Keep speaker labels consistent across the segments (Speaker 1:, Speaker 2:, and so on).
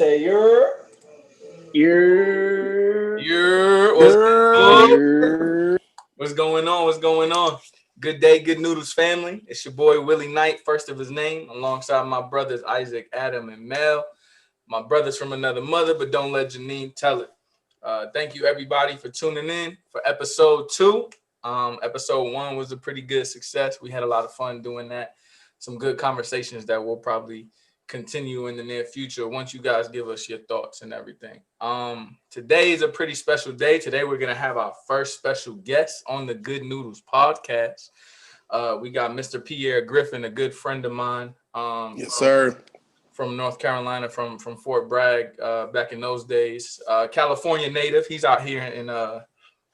Speaker 1: say you're.
Speaker 2: What's going on? What's going on? Good day, Good Noodles family. It's your boy Willie Knight, first of his name, alongside my brothers Isaac, Adam, and Mel. My brothers from another mother, but don't let Janine tell it. Thank you everybody for tuning in for episode 2. Episode 1 was a pretty good success. We had a lot of fun doing that. Some good conversations that we'll probably continue in the near future once you guys give us your thoughts and everything. Today is a pretty special day. Today we're gonna have our first special guest on the Good Noodles podcast. We got Mr. Pierre Griffin, a good friend of mine.
Speaker 3: Yes, sir.
Speaker 2: From North Carolina, from Fort Bragg, back in those days. California native. He's out here in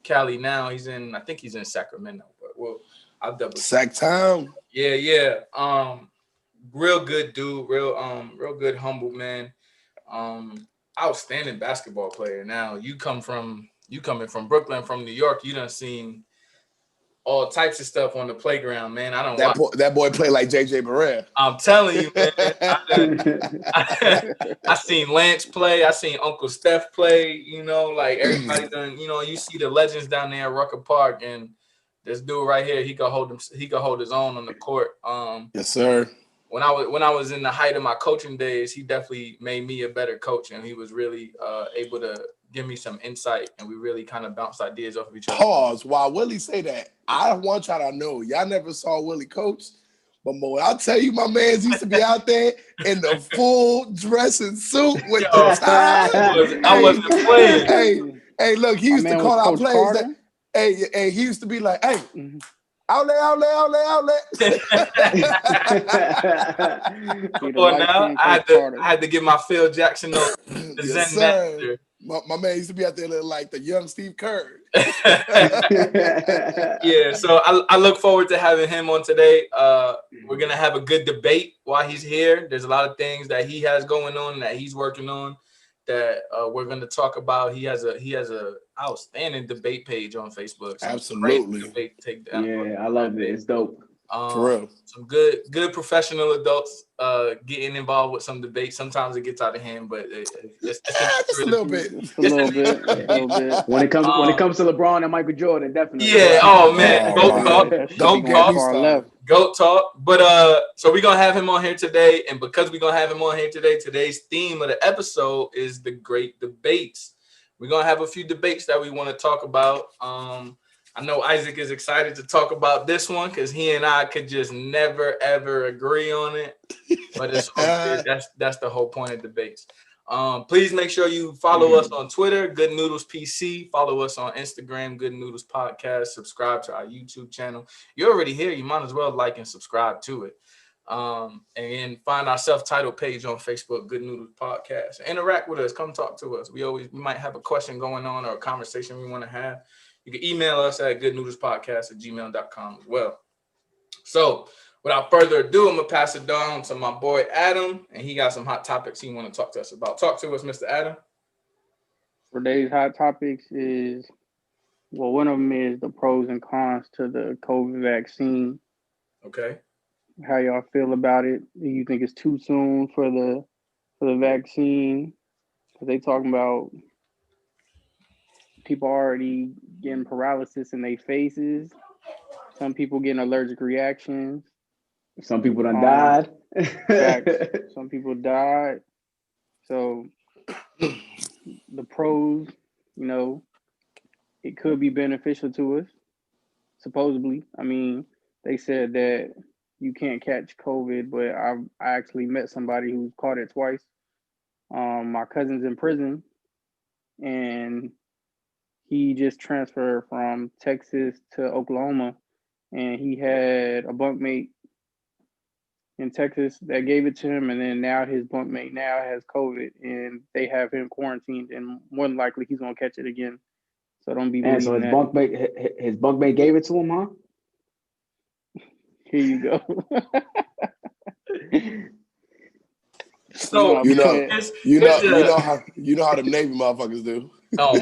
Speaker 2: Cali now. I think he's in Sacramento, but I'll double check.
Speaker 3: Sac Town.
Speaker 2: Yeah. Real good dude, real good, humble man. Outstanding basketball player. Now you coming from Brooklyn, from New York, you done seen all types of stuff on the playground, man. I don't
Speaker 3: that boy play like JJ Barea.
Speaker 2: I'm telling you, man. I seen Lance play. I seen Uncle Steph play. You know, like everybody done. You know, you see the legends down there at Rucker Park, and this dude right here, he could hold his own on the court.
Speaker 3: Yes, sir.
Speaker 2: When I was in the height of my coaching days, he definitely made me a better coach, and he was really able to give me some insight, and we really kind of bounced ideas off of each other.
Speaker 3: Pause. While Willie say that, I want y'all to know, y'all never saw Willie coach, but when I tell you, my man's used to be out there in the full dressing suit with the tie.
Speaker 2: I wasn't playing.
Speaker 3: Hey, look, he used to call out players. He used to be like, hey. Outlet.
Speaker 2: Come on now. I had to get my Phil Jackson note.
Speaker 3: Yes, sir. My man used to be out there like the young Steve Kerr.
Speaker 2: Yeah, so I look forward to having him on today. We're gonna have a good debate while he's here. There's a lot of things that he has going on that he's working on that we're gonna talk about. He has a outstanding debate page on Facebook.
Speaker 3: Absolutely.
Speaker 2: Debate takedown.
Speaker 1: Yeah, I love it. It's dope.
Speaker 3: For real.
Speaker 2: Some good professional adults getting involved with some debate. Sometimes it gets out of hand, but it's
Speaker 3: just a little bit.
Speaker 1: A little bit. When it comes to LeBron and Michael Jordan, definitely.
Speaker 2: Yeah. Oh man, Goat talk. But so we're gonna have him on here today, and because we're gonna have him on here today, today's theme of the episode is the great debates. We're gonna have a few debates that we want to talk about. I know Isaac is excited to talk about this one because he and I could just never ever agree on it. But it's that's the whole point of debates. Please make sure you follow us on Twitter, Good Noodles PC. Follow us on Instagram, Good Noodles Podcast. Subscribe to our YouTube channel. You're already here. You might as well like and subscribe to it. And find our self-titled page on Facebook, Good Noodles Podcast. Interact with us. Come talk to us. We might have a question going on or a conversation we want to have. You can email us at goodnoodlespodcast@gmail.com as well. So without further ado, I'm going to pass it down to my boy Adam, and he got some hot topics he want to talk to us about. Talk to us, Mr. Adam.
Speaker 4: Today's hot topics is, well, one of them is the pros and cons to the COVID vaccine.
Speaker 2: Okay.
Speaker 4: How y'all feel about it? Do you think it's too soon for the vaccine? Because they talking about people already getting paralysis in their faces. Some people getting allergic reactions.
Speaker 1: Some people done died.
Speaker 4: Some people died. So the pros, it could be beneficial to us, supposedly. I mean, they said that you can't catch COVID, but I actually met somebody who's caught it twice. My cousin's in prison, and he just transferred from Texas to Oklahoma, and he had a bunkmate in Texas that gave it to him, and then now his bunkmate now has COVID, and they have him quarantined, and more than likely he's gonna catch it again. So don't be.
Speaker 1: And so his bunkmate gave it to him, huh?
Speaker 4: Here you go.
Speaker 2: So
Speaker 3: you know how the Navy motherfuckers do.
Speaker 2: Oh.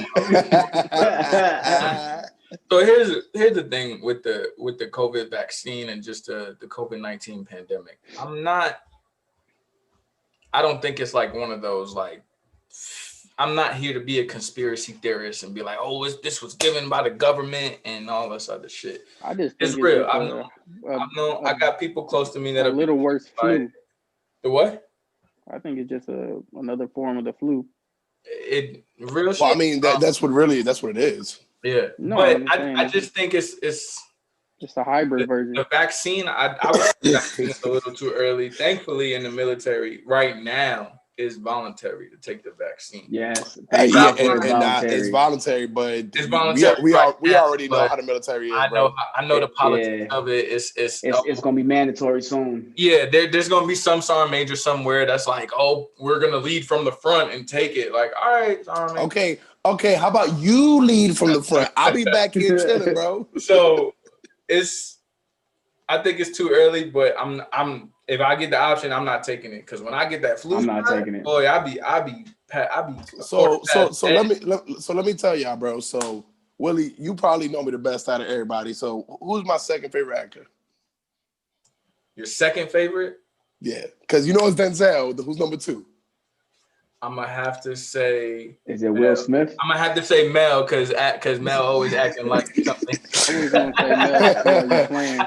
Speaker 2: So here's the thing with the COVID vaccine and just the COVID-19 pandemic. I don't think it's like one of those like I'm not here to be a conspiracy theorist and be like, oh, this was given by the government and all this other shit.
Speaker 4: I just think
Speaker 2: It's real.
Speaker 4: I
Speaker 2: I got people close to me that
Speaker 4: a
Speaker 2: are
Speaker 4: little worse flu.
Speaker 2: The what?
Speaker 4: I think it's just another form of the flu.
Speaker 2: Real shit.
Speaker 3: Well, I mean, that's what it is.
Speaker 2: Yeah.
Speaker 4: No,
Speaker 2: but I just think it's
Speaker 4: just a hybrid version.
Speaker 2: The vaccine, I would think vaccine is a little too early. Thankfully, in the military right now, it's voluntary to take the vaccine.
Speaker 1: Yes.
Speaker 3: It's
Speaker 1: voluntary.
Speaker 3: voluntary, but
Speaker 2: it's voluntary.
Speaker 3: We already know how the military is.
Speaker 2: I know the politics of it.
Speaker 1: It's gonna be mandatory soon.
Speaker 2: Yeah, there's gonna be some sergeant major somewhere that's like, oh, we're gonna lead from the front and take it. Like, all right,
Speaker 3: okay. How about you lead from the front? I'll be back here chilling, bro.
Speaker 2: So I think it's too early, but I'm if I get the option, I'm not taking it, because when I get that flu,
Speaker 1: I'm not taking it.
Speaker 2: Boy, I be.
Speaker 3: So let me tell y'all, bro. So Willie, you probably know me the best out of everybody. So who's my second favorite actor?
Speaker 2: Your second favorite?
Speaker 3: Yeah, because you know it's Denzel. Who's number 2?
Speaker 2: I'm gonna have to say.
Speaker 1: Is it Will Smith?
Speaker 2: I'm gonna have to say Mel, because Mel always acting like something.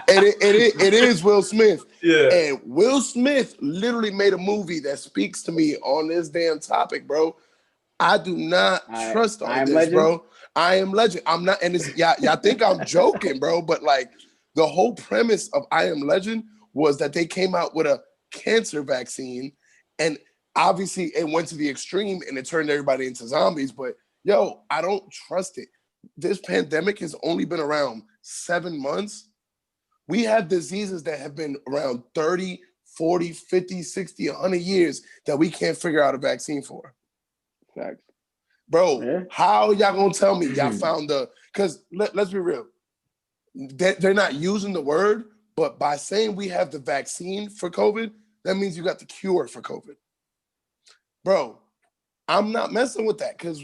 Speaker 3: It is Will Smith.
Speaker 2: Yeah.
Speaker 3: And Will Smith literally made a movie that speaks to me on this damn topic, bro. I do not trust all this, Legend? Bro. I Am Legend. I'm not, and it's y'all think I'm joking, bro, but like the whole premise of I Am Legend was that they came out with a cancer vaccine, and obviously it went to the extreme and it turned everybody into zombies. But yo, I don't trust it. This pandemic has only been around 7 months. We have diseases that have been around 30, 40, 50, 60, 100 years that we can't figure out a vaccine for.
Speaker 4: Facts.
Speaker 3: Bro, yeah. How y'all gonna tell me y'all found because let's be real. They're not using the word, but by saying we have the vaccine for COVID, that means you got the cure for COVID. Bro, I'm not messing with that, because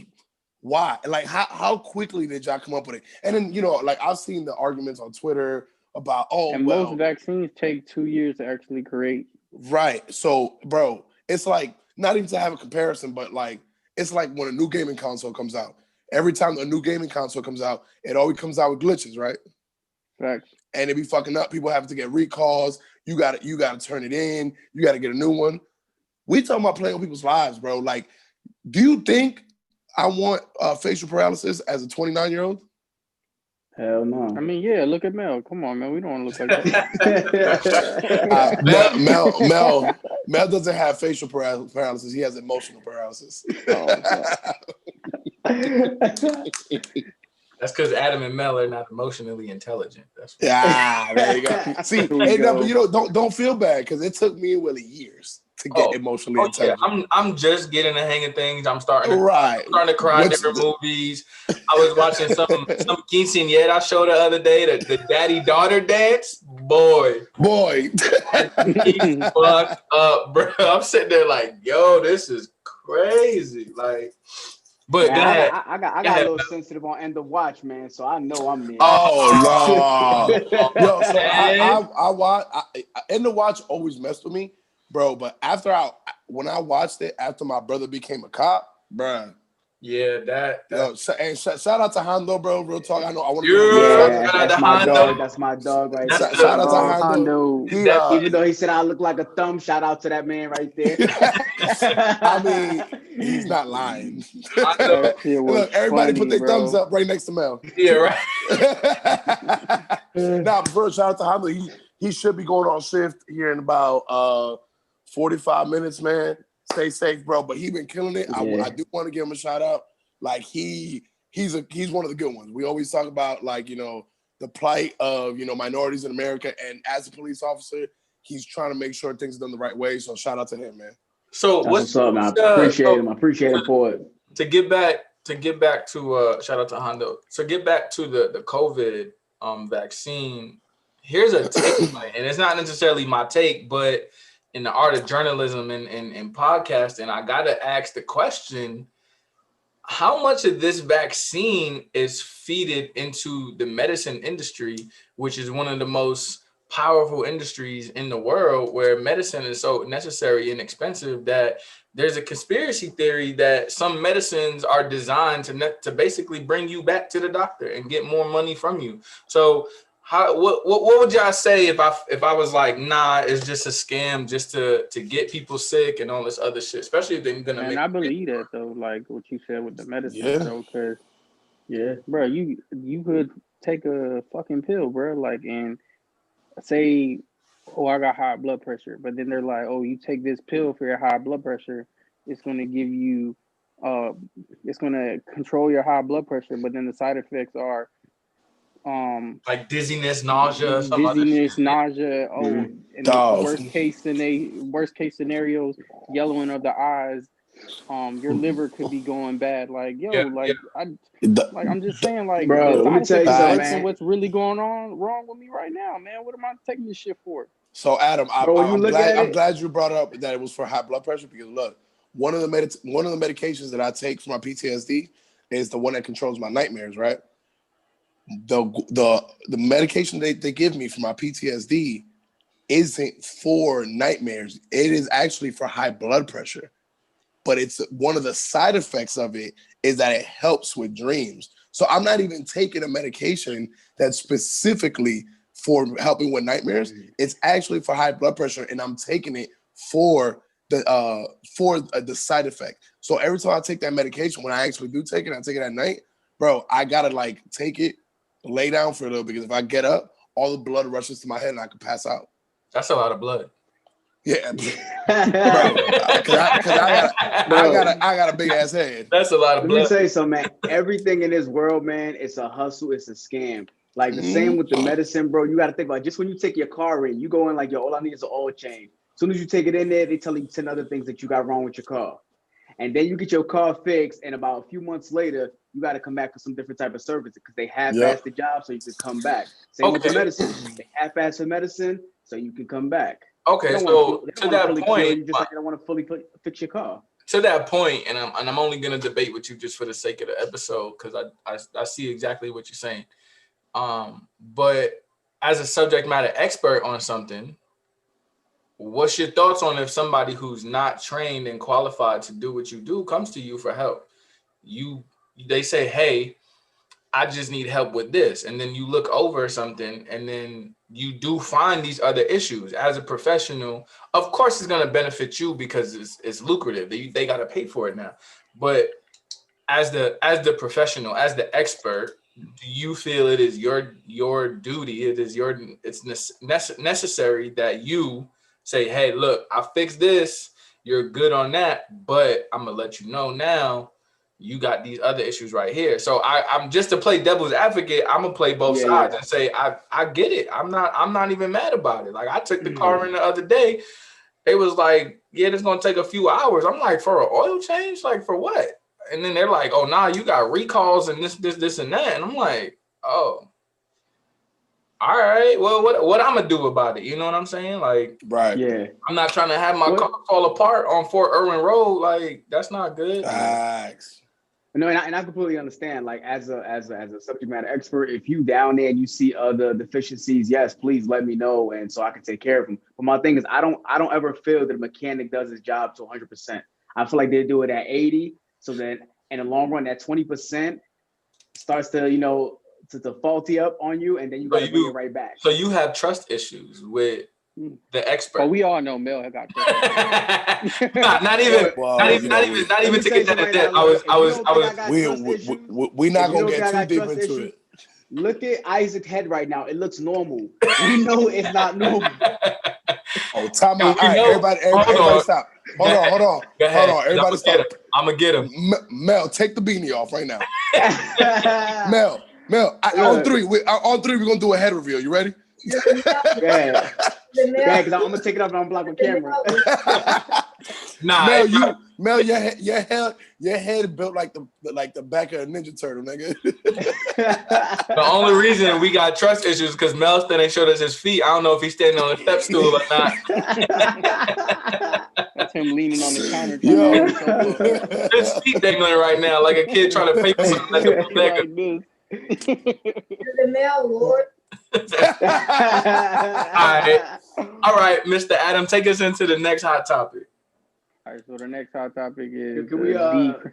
Speaker 3: why? Like, how quickly did y'all come up with it? And then, like, I've seen the arguments on Twitter about,
Speaker 4: most vaccines take 2 years to actually create.
Speaker 3: Right. So, bro, it's like, not even to have a comparison, but like, it's like when a new gaming console comes out. Every time a new gaming console comes out, it always comes out with glitches, right?
Speaker 4: Facts.
Speaker 3: And it be fucking up. People have to get recalls. You got to turn it in. You got to get a new one. We talking about playing with people's lives, bro. Like, do you think I want facial paralysis as a 29-year-old?
Speaker 1: Hell no.
Speaker 4: I mean, yeah, look at Mel. Come on, man. We don't want to look like
Speaker 3: that. Mel doesn't have facial paralysis. He has emotional paralysis.
Speaker 2: That's because Adam and Mel are not emotionally intelligent. That's
Speaker 3: there you go. See, but don't feel bad, because it took me and Willie years to get emotionally intelligent.
Speaker 2: Yeah. I'm just getting the hang of things. I'm starting to cry in different movies. I was watching some quinceañera show the other day, the daddy-daughter dance. Boy. Fucked up, bro. I'm sitting there like, yo, this is crazy. Like, but
Speaker 1: I got a little sensitive on End of Watch, man, so I know I'm there.
Speaker 3: Oh, no. Yo, so I watch End of Watch always messed with me, bro. But when I watched it after my brother became a cop, bro.
Speaker 2: Yeah,
Speaker 3: Yo, and shout out to Hondo, bro. Real talk. I know I want
Speaker 1: to. That's my dog. That's my dog right there.
Speaker 3: Shout out to Hondo.
Speaker 1: Even though he said I look like a thumb, shout out to that man right there.
Speaker 3: I mean, he's not lying. Look, everybody put their thumbs up right next to Mel.
Speaker 2: Yeah, right.
Speaker 3: Now, bro, shout out to Hondo. He should be going on shift here in about 45 minutes, man. Stay safe, bro. But he's been killing it. Yeah. I do want to give him a shout out. Like he's one of the good ones. We always talk about, like, the plight of minorities in America, and as a police officer, he's trying to make sure things are done the right way. So shout out to him, man.
Speaker 2: So
Speaker 1: what's up, man? I appreciate him. I appreciate him for it.
Speaker 2: To get back to shout out to Hondo. So get back to the COVID vaccine. Here's a take, and it's not necessarily my take, but in the art of journalism and podcasting, I gotta ask the question: how much of this vaccine is feeded into the medicine industry, which is one of the most powerful industries in the world where medicine is so necessary and expensive that there's a conspiracy theory that some medicines are designed to basically bring you back to the doctor and get more money from you. So what would y'all say if I was like, nah, it's just a scam just to get people sick and all this other shit, especially if they're gonna make.
Speaker 4: I believe that though, like what you said with the medicine, though, because bro, you could take a fucking pill, bro, like, and say, oh, I got high blood pressure, but then they're like, oh, you take this pill for your high blood pressure, it's gonna give you, it's gonna control your high blood pressure, but then the side effects are
Speaker 2: like dizziness, nausea,
Speaker 4: nausea. Oh, and the worst case scenarios, yellowing of the eyes. Your liver could be going bad. Like, I'm just saying, like,
Speaker 1: bro, let me tell you something, man.
Speaker 4: What's really going on wrong with me right now, man? What am I taking this shit for?
Speaker 3: So, Adam, I'm glad you brought up that it was for high blood pressure, because look, one of the medications that I take for my PTSD is the one that controls my nightmares, right? The medication they give me for my PTSD isn't for nightmares. It is actually for high blood pressure. But it's one of the side effects of it is that it helps with dreams. So I'm not even taking a medication that's specifically for helping with nightmares. It's actually for high blood pressure, and I'm taking it for the side effect. So every time I take that medication, when I actually do take it, I take it at night, bro, I gotta like take it, lay down for a little, because if I get up, all the blood rushes to my head and I could pass out.
Speaker 2: That's a lot of blood.
Speaker 3: Yeah, bro. I got a big ass head.
Speaker 2: That's a lot of blood.
Speaker 1: Let me tell you something, man. Everything in this world, man, it's a hustle, it's a scam. Like the same with the medicine, bro. You got to think about it. Just when you take your car in, you go in like, yo, all I need is an oil change. As soon as you take it in there, they tell you 10 other things that you got wrong with your car. And then you get your car fixed, and about a few months later, you got to come back for some different type of service because they half-ass the job so you can come back. Same with the medicine. They half-ass the medicine so you can come back.
Speaker 2: Okay, so to that point,
Speaker 1: you just like, I don't want to fully fix your car.
Speaker 2: To that point, and I'm only gonna debate with you just for the sake of the episode, because I see exactly what you're saying. But as a subject matter expert on something, what's your thoughts on if somebody who's not trained and qualified to do what you do comes to you for help? They say, hey, I just need help with this. And then you look over something and then you do find these other issues. As a professional, of course it's going to benefit you because it's lucrative. They got to pay for it now. But as the professional, as the expert, do you feel it is your duty, it's necessary that you say, hey, look, I fixed this, you're good on that, but I'm going to let you know now, you got these other issues right here. So I'm just to play devil's advocate, I'm gonna play both sides and say I get it. I'm not even mad about it. Like I took the car in the other day. They was like, yeah, it's gonna take a few hours. I'm like, for an oil change? Like for what? And then they're like, oh nah, you got recalls and this and that. And I'm like, oh. All right. Well, what I'm gonna do about it? You know what I'm saying? Like,
Speaker 3: right.
Speaker 1: Yeah.
Speaker 2: I'm not trying to have my car fall apart on Fort Irwin Road. Like, that's not good.
Speaker 3: Facts.
Speaker 1: No, and I completely understand. Like as a subject matter expert, if you down there and you see other deficiencies, yes, please let me know, and so I can take care of them. But my thing is, I don't ever feel that a mechanic does his job to 100%. I feel like they do it at 80, so that in the long run, that 20% starts to to faulty up on you, and then you got to bring it right back.
Speaker 2: So you have trust issues with the expert.
Speaker 4: Oh, we all know Mel had got
Speaker 2: not even to get that in depth.
Speaker 3: We're not gonna get too deep into it.
Speaker 1: Look at Isaac's head right now. It looks normal. We know it's not normal.
Speaker 3: Oh, time out. All right, everybody stop. Hold on. Everybody stop.
Speaker 2: I'm gonna get him.
Speaker 3: Mel, take the beanie off right now. Mel, on three, we're gonna do a head reveal. You ready?
Speaker 1: Yeah, because I'm gonna take it off and I'm blocking camera.
Speaker 2: Nah,
Speaker 3: Mel, your head built like the back of a Ninja Turtle, nigga.
Speaker 2: The only reason we got trust issues because Mel still ain't showed us his feet. I don't know if he's standing on a step stool or not.
Speaker 4: That's him leaning on the counter.
Speaker 2: His feet dangling right now like a kid trying to pay for something like a bodega.
Speaker 5: You're the Mel Lord.
Speaker 2: All right, Mr. Adam, take us into the next hot topic.
Speaker 4: All right, so the next hot topic is
Speaker 1: can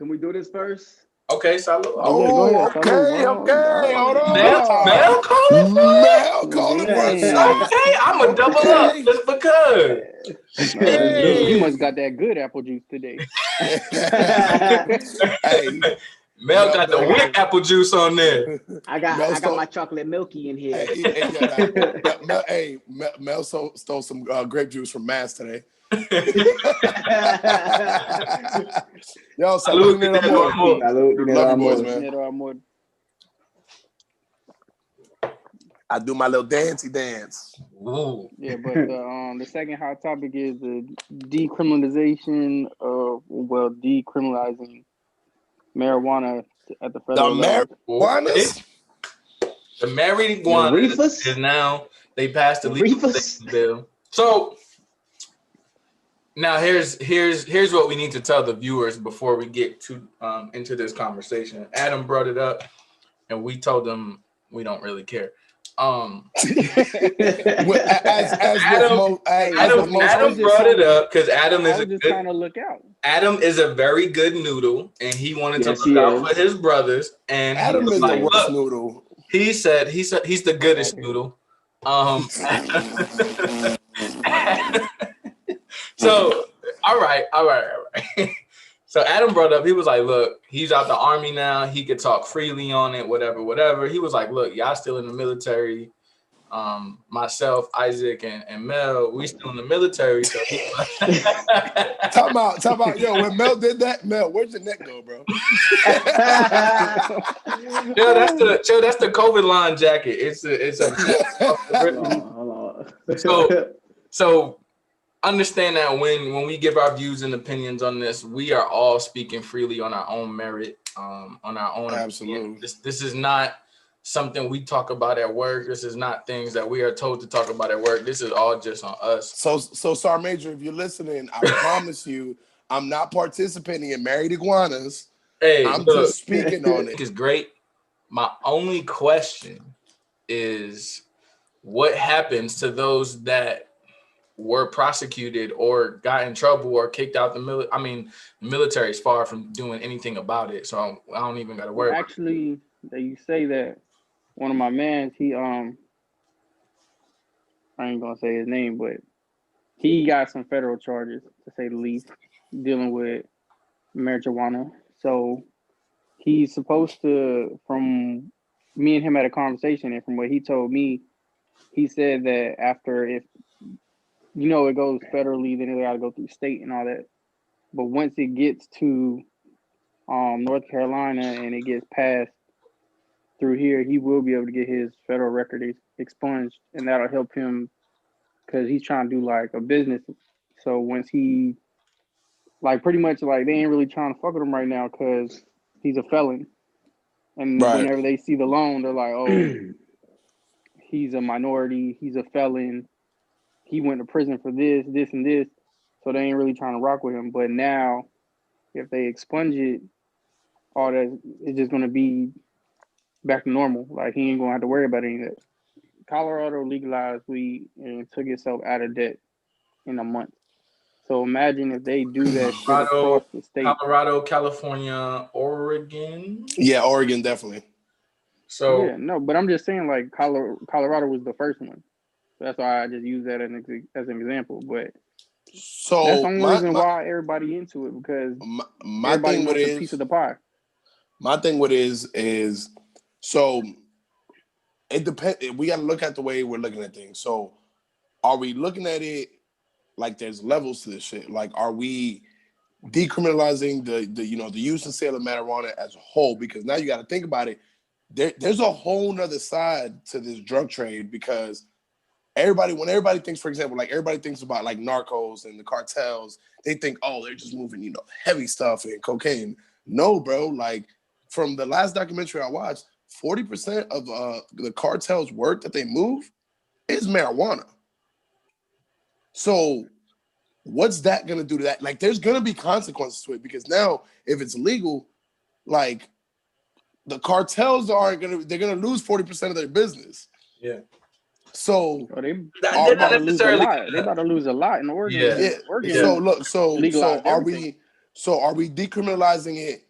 Speaker 1: we do this first?
Speaker 2: Okay, salute.
Speaker 3: Oh, okay. Hold on.
Speaker 2: Mel calling
Speaker 3: for a shot.
Speaker 2: Okay, I'm going to double up just because.
Speaker 4: He must got that good apple juice today.
Speaker 3: Hey,
Speaker 2: Mel got the weak apple juice on there.
Speaker 1: I got my chocolate milky in here.
Speaker 3: Mel stole some grape juice from Mass today. Yo, salute me, boys, man. I do my little dancey dance.
Speaker 2: Ooh.
Speaker 4: Yeah, but the second hot topic is the decriminalization of decriminalizing marijuana at the federal level.
Speaker 2: The marijuana is now they passed the legalization bill. So now here's what we need to tell the viewers before we get to into this conversation. Adam brought it up, and we told them we don't really care. Adam brought it up because Adam is a very good noodle, and he wanted to look out for his brothers. And
Speaker 3: Adam is the worst noodle.
Speaker 2: He said he's the goodest noodle. So, all right. So Adam brought up, he was like, look, he's out the army now. He could talk freely on it, whatever. He was like, look, y'all still in the military. Myself, Isaac, and Mel, we still in the military. So
Speaker 3: Talk about, yo, when Mel did that, Mel, where'd your neck go, bro?
Speaker 2: That's the COVID line jacket. It's a So understand that when we give our views and opinions on this, we are all speaking freely on our own merit, on our own.
Speaker 3: Absolutely.
Speaker 2: This is not something we talk about at work. This is not things that we are told to talk about at work. This is all just on us.
Speaker 3: So Star Major, if you're listening, I promise you, I'm not participating in married iguanas.
Speaker 2: Hey,
Speaker 3: I'm just speaking on it.
Speaker 2: It's great. My only question is, what happens to those that were prosecuted or got in trouble or kicked out the military? I mean, the military is far from doing anything about it, so I don't even got to worry.
Speaker 4: Actually, you say that. One of my mans, he I ain't gonna say his name, but he got some federal charges, to say the least, dealing with marijuana. So he's supposed to, from me and him had a conversation, and from what he told me, he said that after, if it goes federally, then it got to go through state and all that. But once it gets to North Carolina and it gets passed through here, he will be able to get his federal record expunged, and that'll help him because he's trying to do like a business. So once he, pretty much they ain't really trying to fuck with him right now because he's a felon. And whenever they see the loan, they're like, oh, he's a minority, he's a felon, he went to prison for this, and this. So they ain't really trying to rock with him. But now, if they expunge it, all that, it's just going to be back to normal. Like, he ain't going to have to worry about any of that. Colorado legalized weed and took itself out of debt in a month. So imagine if they do that shit across the state.
Speaker 2: Colorado, California, Oregon.
Speaker 3: Yeah, Oregon, definitely.
Speaker 2: So
Speaker 4: yeah, no, but I'm just saying, Colorado was the first one. So that's why I just use that as an example. But
Speaker 3: so
Speaker 4: that's the only reason why everybody into it, because everybody wants a piece of the pie.
Speaker 3: My thing with it is so it depends. We got to look at the way we're looking at things. So are we looking at it like there's levels to this shit? Like, are we decriminalizing the use and sale of marijuana as a whole? Because now you got to think about it. There's a whole nother side to this drug trade, because when everybody thinks, for example, everybody thinks about narcos and the cartels, they think, oh, they're just moving, heavy stuff and cocaine. No, bro. From the last documentary I watched, 40% of the cartel's work that they move is marijuana. So what's that going to do to that? There's going to be consequences to it, because now if it's legal, the cartels they're going to lose 40% of their business.
Speaker 2: Yeah.
Speaker 3: So
Speaker 4: they're about to lose a lot. They're about to lose a lot in Oregon.
Speaker 2: Yeah.
Speaker 4: Oregon.
Speaker 3: So look, so are
Speaker 4: everything.
Speaker 3: we decriminalizing it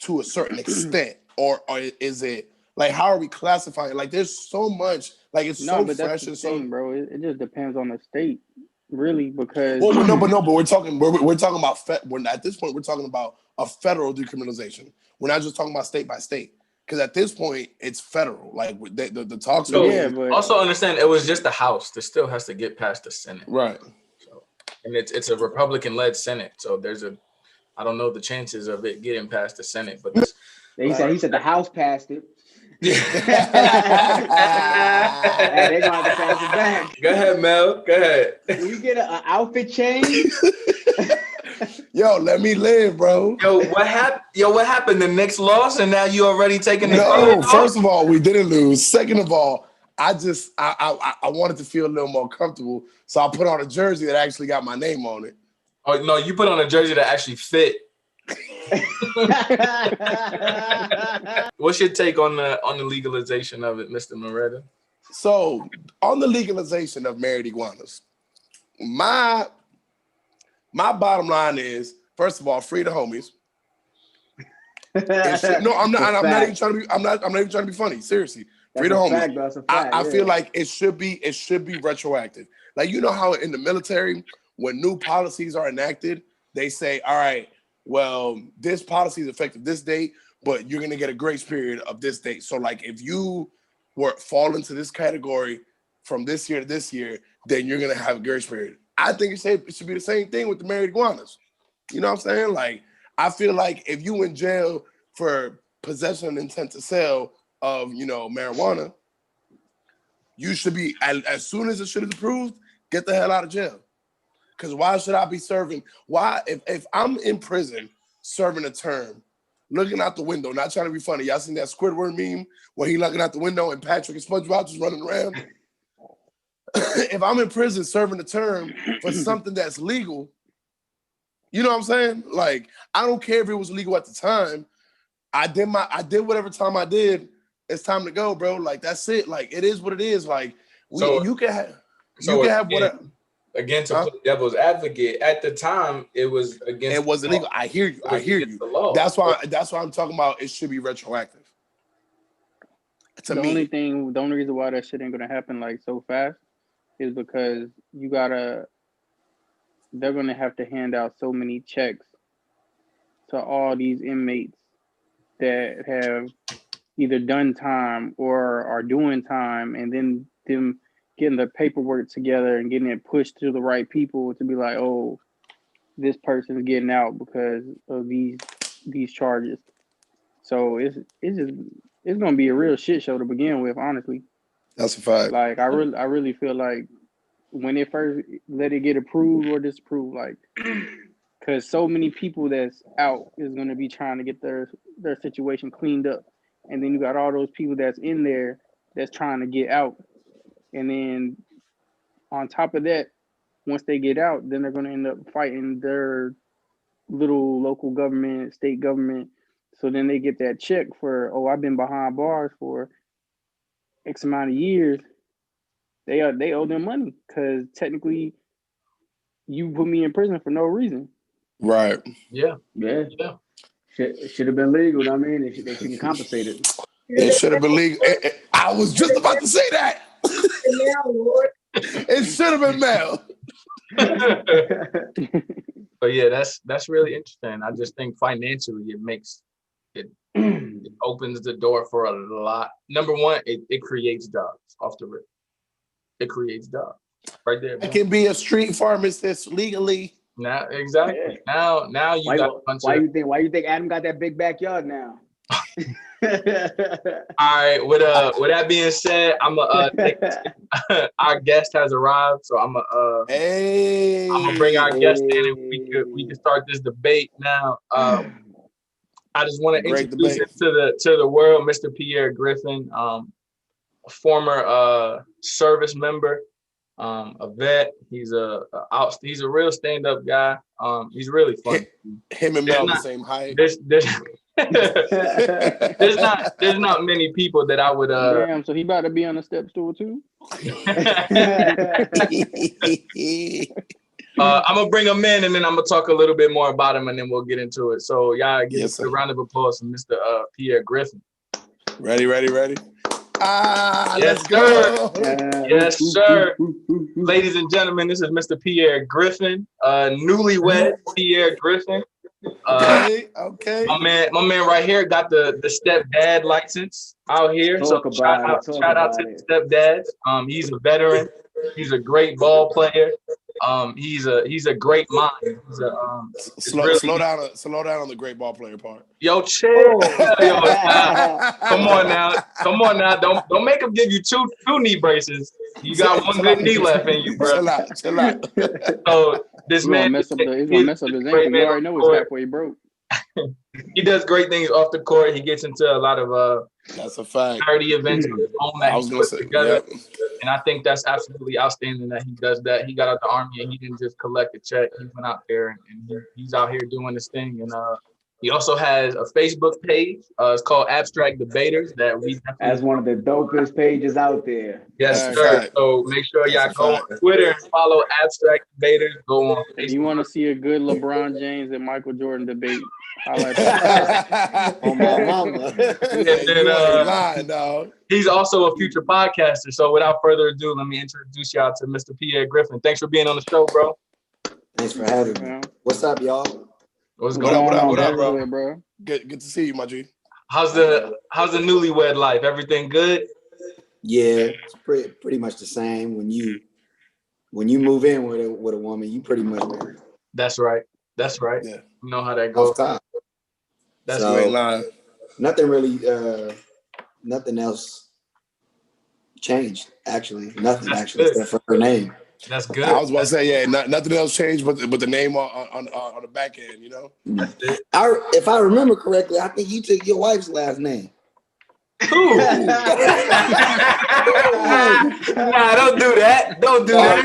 Speaker 3: to a certain extent, or is it like, how are we classifying? Like, there's so much, like, it's so fresh and so.
Speaker 4: Bro, it just depends on the state, really, because.
Speaker 3: Well, but we're talking about at this point we're talking about a federal decriminalization. We're not just talking about state by state, because at this point it's federal. Like the talks.
Speaker 2: So but also understand it was just the House. This still has to get past the Senate,
Speaker 3: right?
Speaker 2: So, and it's a Republican-led Senate, so I don't know the chances of it getting past the Senate, but
Speaker 1: he said the House passed it. They're gonna have to pass it back.
Speaker 2: Go ahead, Mel. Go ahead.
Speaker 1: Will you get an outfit change?
Speaker 3: Yo, let me live, bro.
Speaker 2: What happened? The Knicks lost, and now you already taking the.
Speaker 3: No, first of all, we didn't lose. Second of all, I wanted to feel a little more comfortable, so I put on a jersey that actually got my name on it.
Speaker 2: Oh no, you put on a jersey that actually fit. What's your take on the legalization of it, Mr. Moretta?
Speaker 3: So, on the legalization of married iguanas, my bottom line is, first of all, free the homies. No, I'm not even trying to be funny. Seriously, free the homies.
Speaker 1: That's a fact,
Speaker 3: I feel like it should be retroactive. Like, you know how in the military, when new policies are enacted, they say, all right, well, this policy is effective this date, but you're gonna get a grace period of this date. So, like, if you fall into this category from this year to this year, then you're gonna have a grace period. I think it should be the same thing with the married iguanas. You know what I'm saying? Like, I feel like if you in jail for possession and intent to sell of, marijuana, you should be, as soon as the shit is approved, get the hell out of jail. Because why should I be serving? Why, if I'm in prison serving a term, looking out the window, not trying to be funny. Y'all seen that Squidward meme where he looking out the window and Patrick and SpongeBob just running around? If I'm in prison serving a term for something that's legal, you know what I'm saying? Like, I don't care if it was legal at the time. I did whatever time I did. It's time to go, bro. Like, that's it. Like, it is what it is. Like, you can have whatever.
Speaker 2: Again, to play devil's advocate, at the time it was against.
Speaker 3: It wasn't legal. I hear you. That's why I'm talking about. It should be retroactive.
Speaker 4: The only reason why that shit ain't gonna happen like so fast is because they're gonna have to hand out so many checks to all these inmates that have either done time or are doing time, and then them getting the paperwork together and getting it pushed to the right people to be like, oh, this person's getting out because of these charges. So it's gonna be a real shit show to begin with, honestly.
Speaker 3: That's a fact.
Speaker 4: Like, I really feel like when they first let it get approved or disapproved, like, because so many people that's out is gonna be trying to get their situation cleaned up, and then you got all those people that's in there that's trying to get out. And then on top of that, once they get out, then they're going to end up fighting their little local government, state government. So then they get that check for, I've been behind bars for X amount of years. They owe them money because technically you put me in prison for no reason.
Speaker 3: Right.
Speaker 2: Yeah.
Speaker 1: Should have been legal. I mean, they should be compensated.
Speaker 3: It should have been legal. I was just about to say that. It should have been Mel.
Speaker 2: But yeah, that's really interesting. I just think financially it opens the door for a lot. Number one, it creates jobs off the rip. It creates jobs right there.
Speaker 3: It can be a street pharmacist legally.
Speaker 2: Now, exactly. Yeah. Now you got a bunch
Speaker 1: why you think Adam got that big backyard now?
Speaker 2: All right. With that being said, our guest has arrived, so I'm gonna bring our guest in, and we can start this debate now. I just want to introduce it to the world, Mr. Pierre Griffin, a former service member, a vet. He's a real stand-up guy. He's really funny.
Speaker 3: Him and Mel the same height.
Speaker 2: There's not many people that I would.
Speaker 4: Damn, so he about to be on the step stool too.
Speaker 2: I'm gonna bring him in, and then I'm gonna talk a little bit more about him, and then we'll get into it. So y'all give a round of applause from Mr. Pierre Griffin.
Speaker 3: Ready.
Speaker 2: Yes,
Speaker 3: Let's go.
Speaker 2: Yes, sir. Ladies and gentlemen, this is Mr. Pierre Griffin, newlywed Pierre Griffin.
Speaker 3: Okay.
Speaker 2: My man right here got the stepdad license out here. Shout out to the stepdads. He's a veteran. He's a great ball player. He's a great mind.
Speaker 3: Slow down on the great ball player part.
Speaker 2: Yo, chill. Yo, come on now. Don't make him give you two knee braces. You got one good knee left in you, bro.
Speaker 3: Chill out.
Speaker 2: So this man,
Speaker 4: he's gonna mess up his ankle. You already know it's halfway broke.
Speaker 2: He does great things off the court. He gets into a lot of
Speaker 3: that's a fact.
Speaker 2: charity events on his own that he puts together.
Speaker 3: Yeah.
Speaker 2: And I think that's absolutely outstanding that he does that. He got out the Army and he didn't just collect a check. He went out there and he's out here doing this thing. And he also has a Facebook page. It's called Abstract Debaters that we
Speaker 1: as one of the dopest pages out there.
Speaker 2: Yes, sir. Right. So make sure y'all go on Twitter and follow Abstract Debaters. Go on Facebook.
Speaker 4: If you want to see a good LeBron James and Michael Jordan debate,
Speaker 5: On my mama.
Speaker 2: And then, he's also a future podcaster. So without further ado, let me introduce y'all to Mr. Pierre Griffin. Thanks for being on the show, bro.
Speaker 5: Thanks for having me. What's up, y'all?
Speaker 2: What's going on?
Speaker 3: What up, bro? Good to see you, my G.
Speaker 2: How's the newlywed life? Everything good?
Speaker 5: Yeah, it's pretty much the same. When you move in with a woman, you pretty much married.
Speaker 2: That's right.
Speaker 5: Yeah.
Speaker 2: You know how that goes.
Speaker 5: That's a great line. Nothing really, nothing else changed. Actually, nothing except for her name.
Speaker 2: That's good.
Speaker 3: I was about to say, nothing else changed, but the name on the back end, you know.
Speaker 2: That's it.
Speaker 5: If I remember correctly, I think you took your wife's last name.
Speaker 2: Ooh. Nah, don't do that. Don't do that.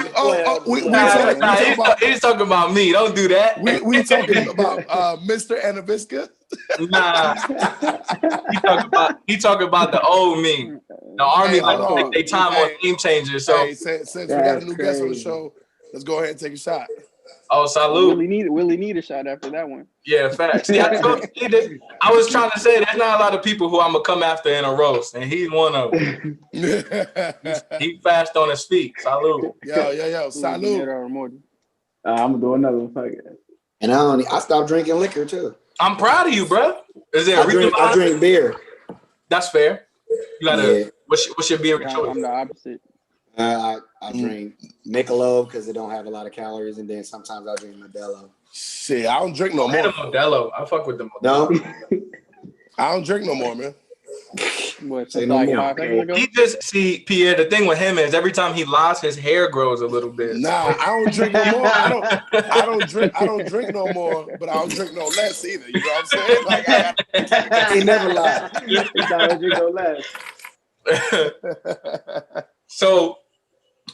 Speaker 2: He's talking about me. Don't do that.
Speaker 3: We talking about Mr. Anavisca?
Speaker 2: Nah. He talking about the old me. The Army take their time on name changes. So
Speaker 3: since we got a new guest on the show, let's go ahead and take a shot.
Speaker 2: Oh, salute.
Speaker 4: Willie need a shot after that one.
Speaker 2: Yeah, facts. See, I was trying to say there's not a lot of people who I'm gonna come after in a roast, and he's one of them. He fast on his feet. Salute.
Speaker 3: Yo, salute.
Speaker 1: I'm gonna do another one. Fuck it.
Speaker 5: And I stopped drinking liquor too.
Speaker 2: I'm proud of you, bro. Is there a reason?
Speaker 5: I drink beer.
Speaker 2: That's fair. You gotta. What's your beer choice?
Speaker 4: I'm the opposite.
Speaker 5: I drink Michelob because it don't have a lot of calories, and then sometimes I drink Modelo.
Speaker 3: Shit, I don't drink no more.
Speaker 2: Modelo. I fuck with the Modelo.
Speaker 5: No,
Speaker 3: I don't drink no more, man.
Speaker 4: What?
Speaker 5: Say no more.
Speaker 2: He just see Pierre. The thing with him is every time he lies, his hair grows a little bit.
Speaker 3: Nah, I don't drink no more. I don't drink no more, but I don't drink no less either. You know what I'm saying? Like
Speaker 5: I never lie.
Speaker 1: I don't drink no less.
Speaker 2: So,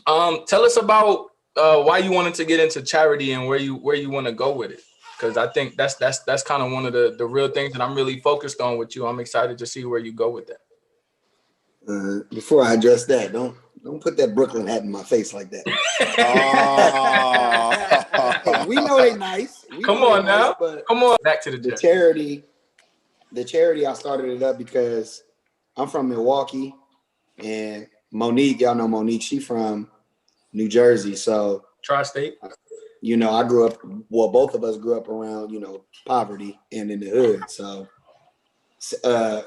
Speaker 2: tell us about why you wanted to get into charity and where you want to go with it, because I think that's kind of one of the real things that I'm really focused on with you. I'm excited to see where you go with that.
Speaker 5: Before I address that, don't put that Brooklyn hat in my face like that. We know they nice.
Speaker 2: Come on now, come on. Back to the
Speaker 5: charity. The charity, I started it up because I'm from Milwaukee, and Monique, y'all know Monique, she from New Jersey. So
Speaker 2: Tri-State.
Speaker 5: You know, I grew up, well, both of us grew up around, poverty and in the hood. So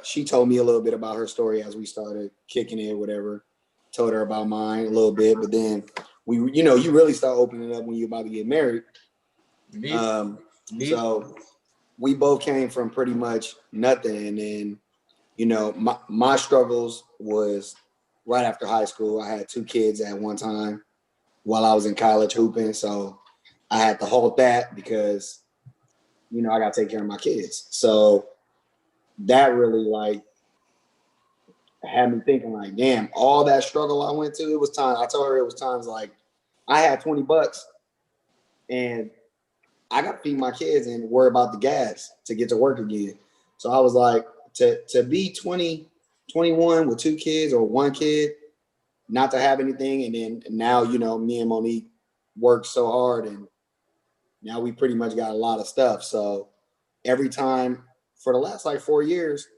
Speaker 5: she told me a little bit about her story as we started kicking it, whatever. Told her about mine a little bit, but then you really start opening up when you're about to get married. So we both came from pretty much nothing. And then, my struggles was right after high school. I had 2 kids at one time while I was in college hooping. So I had to halt that because, I got to take care of my kids. So that really had me thinking damn, all that struggle I went to, it was time. I told her it was times I had $20 and I got to feed my kids and worry about the gas to get to work again. So I was like, to be 20, 21 with 2 kids or 1 kid, not to have anything, and then now, you know, me and Monique worked so hard, and now we pretty much got a lot of stuff. So every time for the last like 4 years,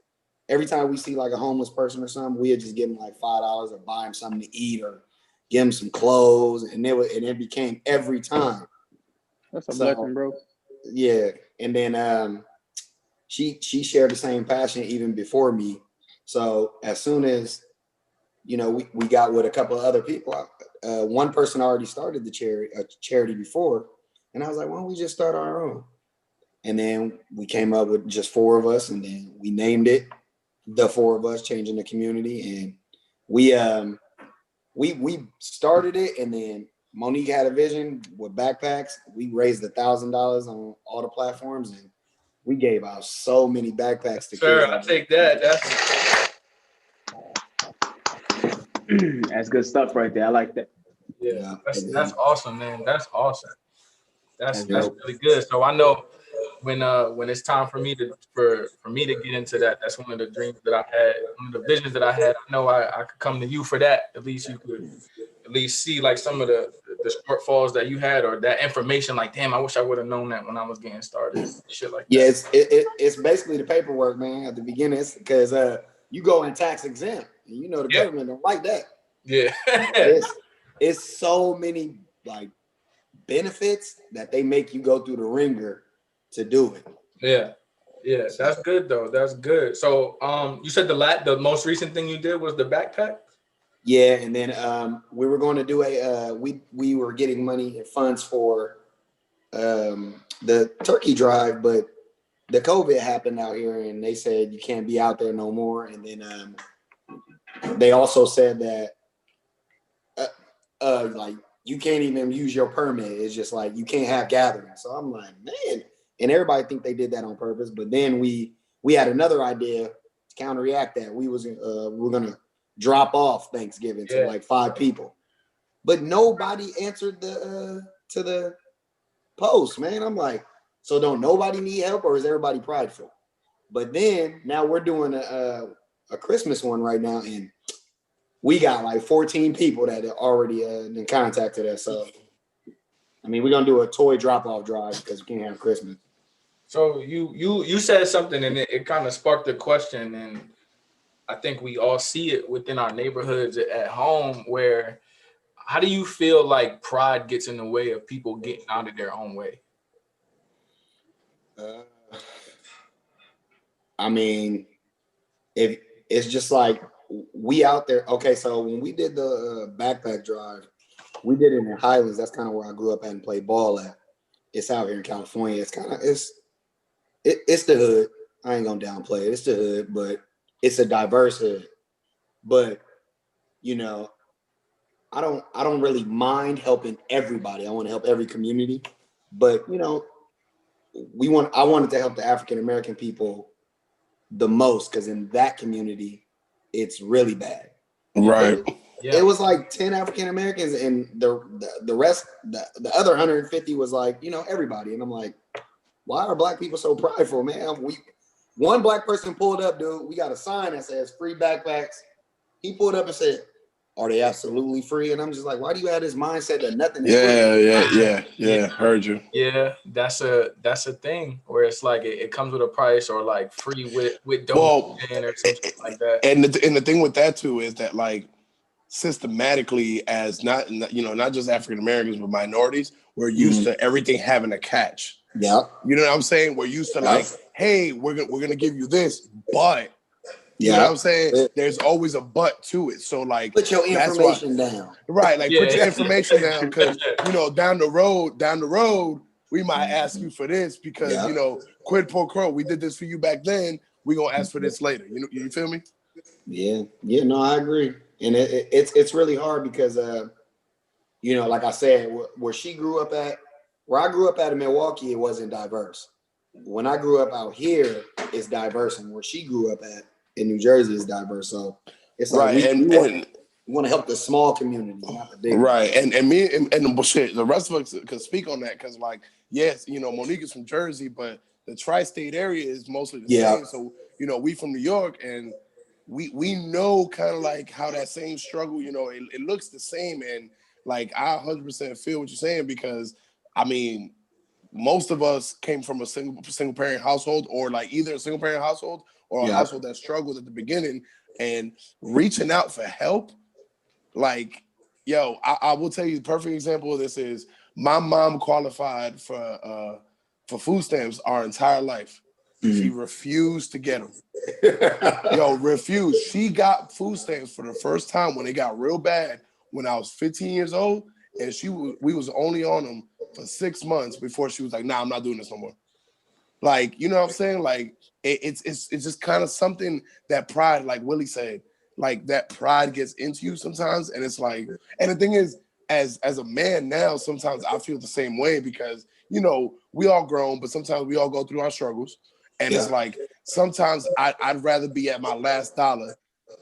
Speaker 5: every time we see like a homeless person or something, we'd just give them like $5 or buy them something to eat or give them some clothes, and it became every time.
Speaker 4: That's a blessing, bro.
Speaker 5: Yeah, and then she shared the same passion even before me. So as soon as, you know, we got with a couple of other people, one person already started the charity before, and I was like, why don't we just start our own? And then we came up with just 4 of us, and then we named it The 4 of Us, Changing the Community. And we started it, and then Monique had a vision with backpacks. We raised $1,000 on all the platforms, and we gave out so many backpacks to
Speaker 2: kids.
Speaker 5: I
Speaker 2: take that.
Speaker 1: That's good stuff right there. I like that.
Speaker 2: Yeah, that's awesome, man. That's awesome. That's really good. So I know when it's time for me to get into that, that's one of the dreams that I had, one of the visions that I had. I know I could come to you for that. At least you could at least see like some of the shortfalls that you had, or that information. Like, damn, I wish I would have known that when I was getting started. Shit like that.
Speaker 5: Yeah, it's basically the paperwork, man. At the beginning, because you go in tax exempt, and you know the government don't like that.
Speaker 2: Yeah,
Speaker 5: it's so many like benefits that they make you go through the ringer to do it.
Speaker 2: Yeah, that's good though. That's good. So, you said the most recent thing you did was the backpack.
Speaker 5: Yeah, and then we were going to do we were getting money and funds for the turkey drive, but the COVID happened out here, and they said you can't be out there no more. And then they also said that like you can't even use your permit. It's just like you can't have gatherings. So I'm like, man, and everybody think they did that on purpose. But then we had another idea to counteract that. We were gonna drop off Thanksgiving to like 5 people, but nobody answered to the post, man. I'm like, so don't nobody need help, or is everybody prideful? But then now we're doing a Christmas one right now, and we got like 14 people that are already contacted us. So, I mean, we're gonna do a toy drop-off drive because we can't have Christmas.
Speaker 2: So you said something, and it kind of sparked a question, and I think we all see it within our neighborhoods at home. Where, how do you feel like pride gets in the way of people getting out of their own way?
Speaker 5: I mean, if it's just like we out there. Okay, so when we did the backpack drive, we did it in Highlands. That's kind of where I grew up at and played ball at. It's out here in California. It's kind of it's the hood. I ain't gonna downplay it. It's the hood, but it's a diverse hood. But you know, I don't really mind helping everybody. I want to help every community. But you know, I wanted to help the African American people the most, because in that community, it's really bad.
Speaker 3: Right.
Speaker 5: It was like 10 African Americans, and the rest, the other 150 was like, you know, everybody. And I'm like, why are Black people so prideful, man? One Black person pulled up, dude. We got a sign that says free backpacks. He pulled up and said, are they absolutely free? And I'm just like, why do you have this mindset that nothing is free?
Speaker 3: Yeah. Heard you.
Speaker 2: Yeah, that's a thing where it's like it comes with a price, or like free with donation or something like that.
Speaker 3: And the thing with that too is that, like, systematically, as not just African Americans but minorities, we're used to everything having a catch.
Speaker 5: Yeah.
Speaker 3: You know what I'm saying? We're used to like, hey, we're gonna give you this, but you know what I'm saying? There's always a but to it. So like,
Speaker 5: put your information down.
Speaker 3: Right, like put your information down, because you know, down the road, we might ask you for this because you know, quid pro quo, we did this for you back then. We gonna ask for this later. You feel me?
Speaker 5: Yeah, no, I agree. And it's really hard because you know, like I said, where I grew up at in Milwaukee, it wasn't diverse. When I grew up out here, it's diverse, and where she grew up at in New Jersey is diverse. So it's like we want to help the small community, not the big.
Speaker 3: Right, and me and shit, the rest of us could speak on that, because like, yes, you know, Monique is from Jersey, but the tri-state area is mostly the same. So, you know, we from New York, and we know kind of like how that same struggle, you know, it looks the same. And like, I 100% feel what you're saying, because I mean, most of us came from a single parent household, or like either a single parent household or a household that struggled at the beginning, and reaching out for help. Like, yo, I will tell you the perfect example of this is my mom qualified for food stamps our entire life. She refused to get them. Yo, refused. She got food stamps for the first time when it got real bad when I was 15 years old, and we was only on them for 6 months before she was like, nah, I'm not doing this no more. Like, you know what I'm saying? Like, it's just kind of something that pride, like Willie said, like that pride gets into you sometimes. And it's like, and the thing is, as a man now, sometimes I feel the same way, because, you know, we all grown, but sometimes we all go through our struggles. And it's like, sometimes I'd rather be at my last dollar,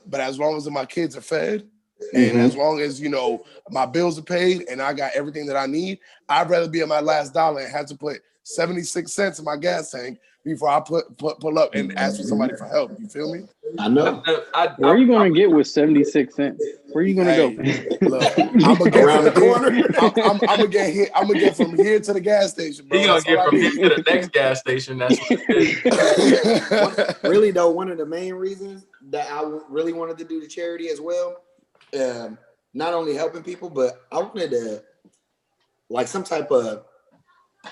Speaker 3: but as long as my kids are fed, and as long as, you know, my bills are paid and I got everything that I need, I'd rather be at my last dollar and have to put 76 cents in my gas tank before I pull up and ask for somebody for help. You feel me?
Speaker 5: I know.
Speaker 4: Where are you going to get with 76 cents? Where are you going to go?
Speaker 3: Look, I'm going to get around the corner. I'm going to get from here to the gas station, bro.
Speaker 2: He's going to get from here to the next gas station. That's what it is.
Speaker 5: Really, though, one of the main reasons that I really wanted to do the charity as well, not only helping people, but I wanted to, like, some type of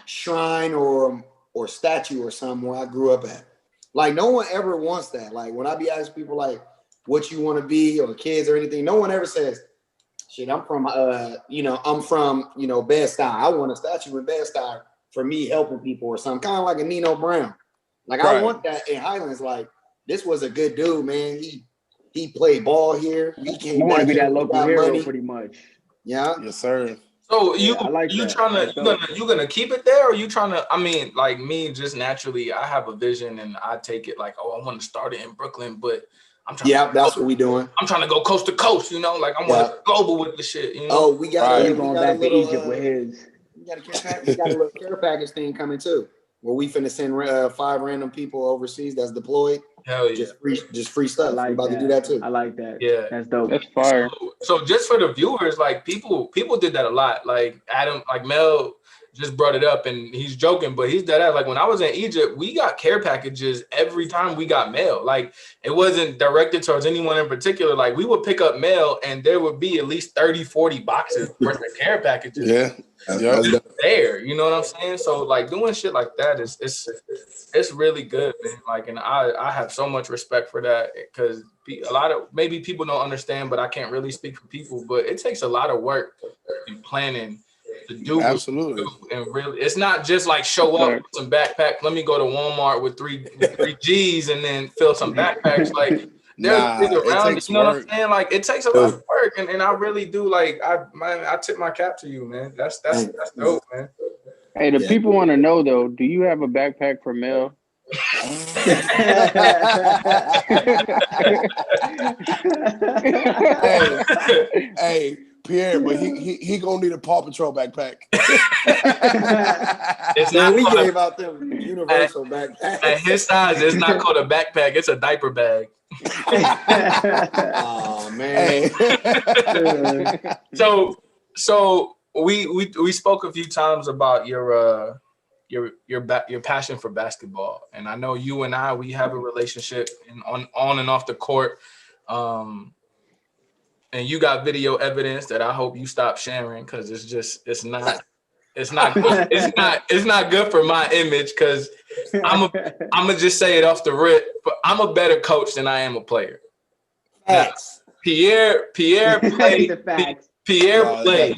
Speaker 5: shrine or statue or something where I grew up at. Like, no one ever wants that. Like, when I be asking people, like, what you want to be, or kids or anything, no one ever says, shit, I'm from Bed-Stuy. I want a statue in Bed-Stuy for me helping people or something, kind of like a Nino Brown. Like, right. I want that in Highlands. Like, this was a good dude, man. He played ball here.
Speaker 1: You want to be that local hero, money. Pretty much.
Speaker 5: Yeah.
Speaker 3: Yes, sir.
Speaker 2: So you gonna keep it there, or you trying to? I mean, like me, just naturally, I have a vision and I take it like, oh, I want to start it in Brooklyn, but I'm trying.
Speaker 5: Yeah, that's what we doing.
Speaker 2: I'm trying to go coast to coast, you know, like I want to global with the shit. You know?
Speaker 5: Oh, we got
Speaker 1: going back to Egypt with his.
Speaker 5: We got a little care package thing coming too, where we finna send 5 random people overseas that's deployed.
Speaker 2: Hell yeah.
Speaker 5: Just free stuff. We're about to do that too.
Speaker 1: I like that.
Speaker 2: Yeah.
Speaker 1: That's dope.
Speaker 4: That's fire.
Speaker 2: So just for the viewers, like people did that a lot. Like Adam, like Mel just brought it up and he's joking, but he's dead ass. Like when I was in Egypt, we got care packages every time we got mail. Like it wasn't directed towards anyone in particular. Like we would pick up mail and there would be at least 30, 40 boxes worth of care packages.
Speaker 3: Yeah.
Speaker 2: There, you know what I'm saying? So like doing shit like that it's really good, man. Like, and I have so much respect for that, because a lot of maybe people don't understand, but I can't really speak for people, but it takes a lot of work and planning to do.
Speaker 3: Absolutely.
Speaker 2: And really, it's not just like show up with some backpack. Let me go to Walmart with three G's and then fill some backpacks. Like there's things around it, you know what I'm saying? Like it takes a lot of work, and I really do. Like I tip my cap to you, man. That's dope, man.
Speaker 4: Hey, the people want to know though. Do you have a backpack for Mel?
Speaker 3: hey, Pierre, but he gonna need a Paw Patrol backpack.
Speaker 2: It's not.
Speaker 5: We gave out them universal backpacks.
Speaker 2: At his size, it's not called a backpack. It's a diaper bag.
Speaker 5: Oh man.
Speaker 2: So we spoke a few times about your passion for basketball, and I know you and we have a relationship on and off the court, and you got video evidence that I hope you stop sharing, because it's not good for my image, because I'm gonna just say it off the rip, but I'm a better coach than I am a player.
Speaker 5: Facts.
Speaker 2: Pierre played. Pierre played.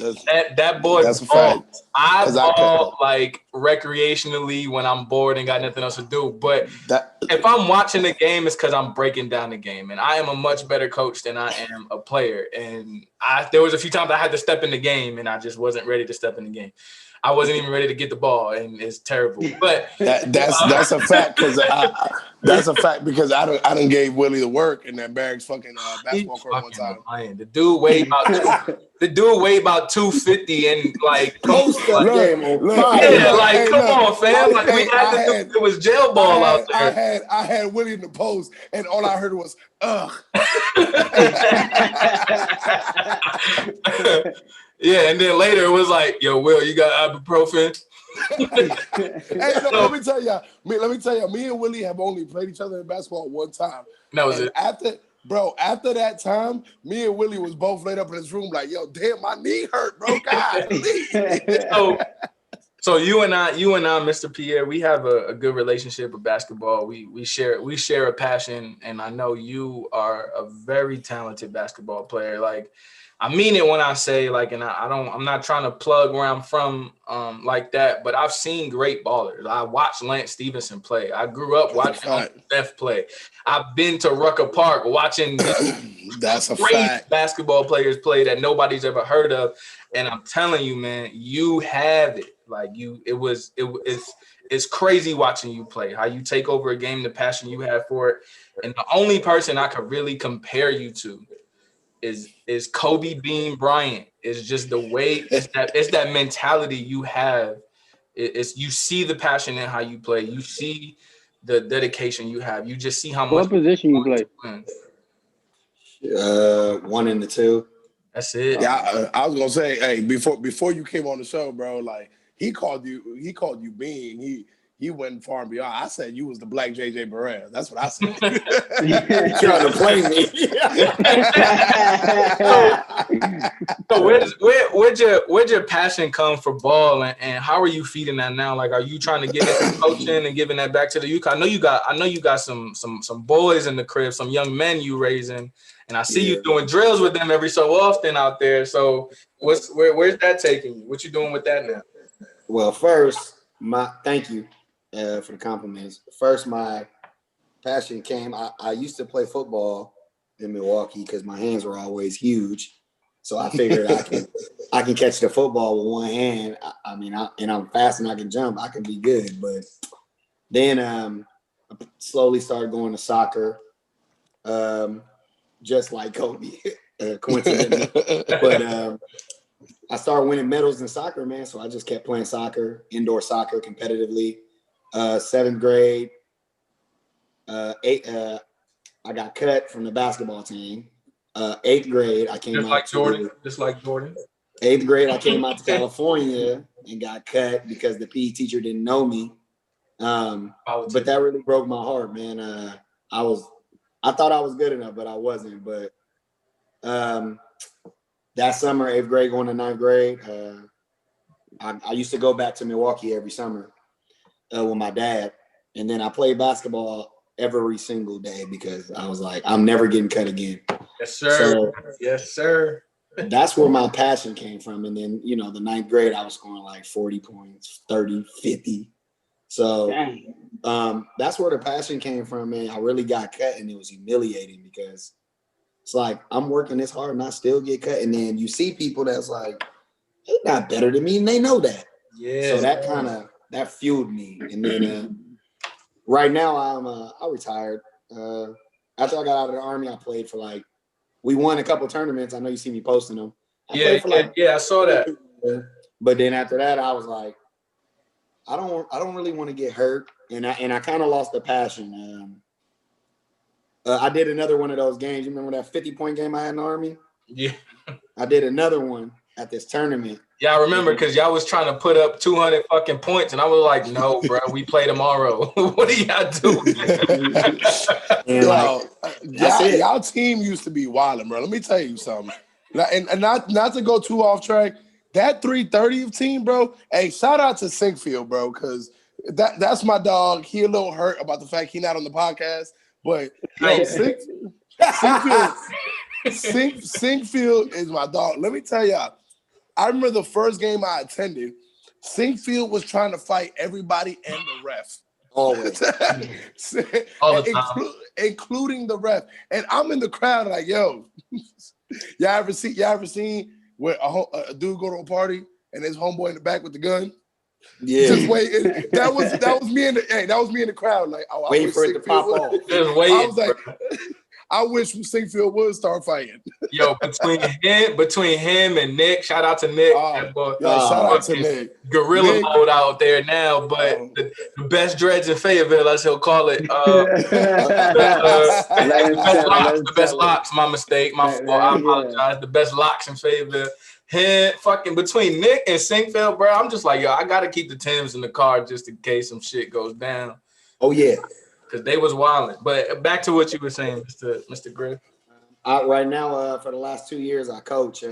Speaker 2: That boy.
Speaker 3: That's a fact.
Speaker 2: I ball like recreationally when I'm bored and got nothing else to do. But if I'm watching the game, it's because I'm breaking down the game, and I am a much better coach than I am a player. And there was a few times I had to step in the game, and I just wasn't ready to step in the game. I wasn't even ready to get the ball, and it's terrible. But
Speaker 3: that's a fact because I done gave Willie the work in that Barracks fucking basketball court one time.
Speaker 2: Lying. The dude weighed about 250 and like
Speaker 5: post up game on
Speaker 2: fire. Yeah, like come on, fam. Like we had to do it was jail ball out there.
Speaker 3: I had Willie in the post, and all I heard was ugh.
Speaker 2: Yeah, and then later it was like, yo, Will, you got ibuprofen?
Speaker 3: Hey, no, let me tell you, me and Willie have only played each other in basketball one time.
Speaker 2: That was it.
Speaker 3: After that time, me and Willie was both laid up in his room like, yo, damn, my knee hurt, bro. God.
Speaker 2: So you and I, Mr. Pierre, we have a good relationship with basketball. We share a passion, and I know you are a very talented basketball player. Like, I mean it when I say, like, and I'm not trying to plug where I'm from like that, but I've seen great ballers. I watched Lance Stevenson play. I grew up watching Steph play. I've been to Rucker Park watching
Speaker 3: that's a
Speaker 2: great
Speaker 3: fact.
Speaker 2: basketball players play that nobody's ever heard of. And I'm telling you, man, you have it. Like it's crazy watching you play, how you take over a game, the passion you have for it. And the only person I could really compare you to is Kobe Bean Bryant. It's just the way it's that mentality you have. It's you see the passion in how you play. You see the dedication you have. You just see how much.
Speaker 4: What position you play?
Speaker 5: 1 and 2.
Speaker 2: That's it.
Speaker 3: Yeah, I was gonna say, hey, before you came on the show, bro, like he called you Bean. He went far and beyond. I said you was the black JJ Barea. That's what I said.
Speaker 5: You trying to play me?
Speaker 2: So where'd your passion come for ball, and how are you feeding that now? Like, are you trying to get into coaching and giving that back to the youth? I know you got some boys in the crib, some young men you raising, and I see you doing drills with them every so often out there. So where's that taking you? What you doing with that now?
Speaker 5: Well, first, thank you for the compliments. First, my passion came. I used to play football in Milwaukee because my hands were always huge. So I figured I can catch the football with one hand. And I'm fast and I can jump. I can be good. But then I slowly started going to soccer, just like Kobe, coincidentally. But I started winning medals in soccer, man. So I just kept playing soccer, indoor soccer competitively. 7th grade, I got cut from the basketball team. 8th grade, I came out
Speaker 2: just like Jordan.
Speaker 5: 8th grade, I came out to California and got cut because the PE teacher didn't know me. But that really broke my heart, man. I thought I was good enough, but I wasn't. But that summer, 8th grade, going to 9th grade, I used to go back to Milwaukee every summer with my dad. And then I played basketball every single day because I was like, I'm never getting cut again.
Speaker 2: Yes, sir. Yes, sir.
Speaker 5: That's where my passion came from. And then, the 9th grade, I was scoring like 40 points, 30, 50. So that's where the passion came from, man. I really got cut, and it was humiliating because it's like I'm working this hard and I still get cut. And then you see people that's like, they're not better than me, and they know that. Yeah. So that fueled me. And then right now I retired. After I got out of the Army, I played for we won a couple tournaments. I know you see me posting them.
Speaker 2: I saw that.
Speaker 5: But then after that, I was like, I don't really want to get hurt, and I kind of lost the passion. I did another one of those games. You remember that 50-point game I had in the Army?
Speaker 2: Yeah.
Speaker 5: I did another one at this tournament.
Speaker 2: Yeah, I remember because y'all was trying to put up 200 fucking points, and I was like, no, bro, we play tomorrow. What are y'all doing?
Speaker 3: Y'all team used to be wilding, bro. Let me tell you something. And not to go too off track, that 330 team, bro, hey, shout out to Sinkfield, bro, because that's my dog. He a little hurt about the fact he not on the podcast, but Sinkfield is my dog. Let me tell y'all, I remember the first game I attended, Sinkfield was trying to fight everybody and the ref.
Speaker 5: Always.
Speaker 2: All the time.
Speaker 3: Including the ref. And I'm in the crowd like, yo, y'all ever seen where a dude go to a party and his homeboy in the back with the gun.
Speaker 5: Yeah.
Speaker 3: Just waiting. That was me in the crowd. Like, oh,
Speaker 5: waiting for it to pop off.
Speaker 2: Just waiting.
Speaker 3: I was like, I wish Singfield would start fighting.
Speaker 2: Yo, between him and Nick, shout out to Nick.
Speaker 3: Shout out to Nick.
Speaker 2: Gorilla mode out there now, but the best dreads in Fayetteville, as he'll call it. The best locks. My mistake. My fault. I apologize. The best locks in Fayetteville. Fucking between Nick and Singfield, bro. I'm just like, yo, I gotta keep the Timbs in the car just in case some shit goes down.
Speaker 5: Oh yeah.
Speaker 2: Because they was wilding. But back to what you were saying, Mr. Griff.
Speaker 5: Right now, for the last 2 years, I coach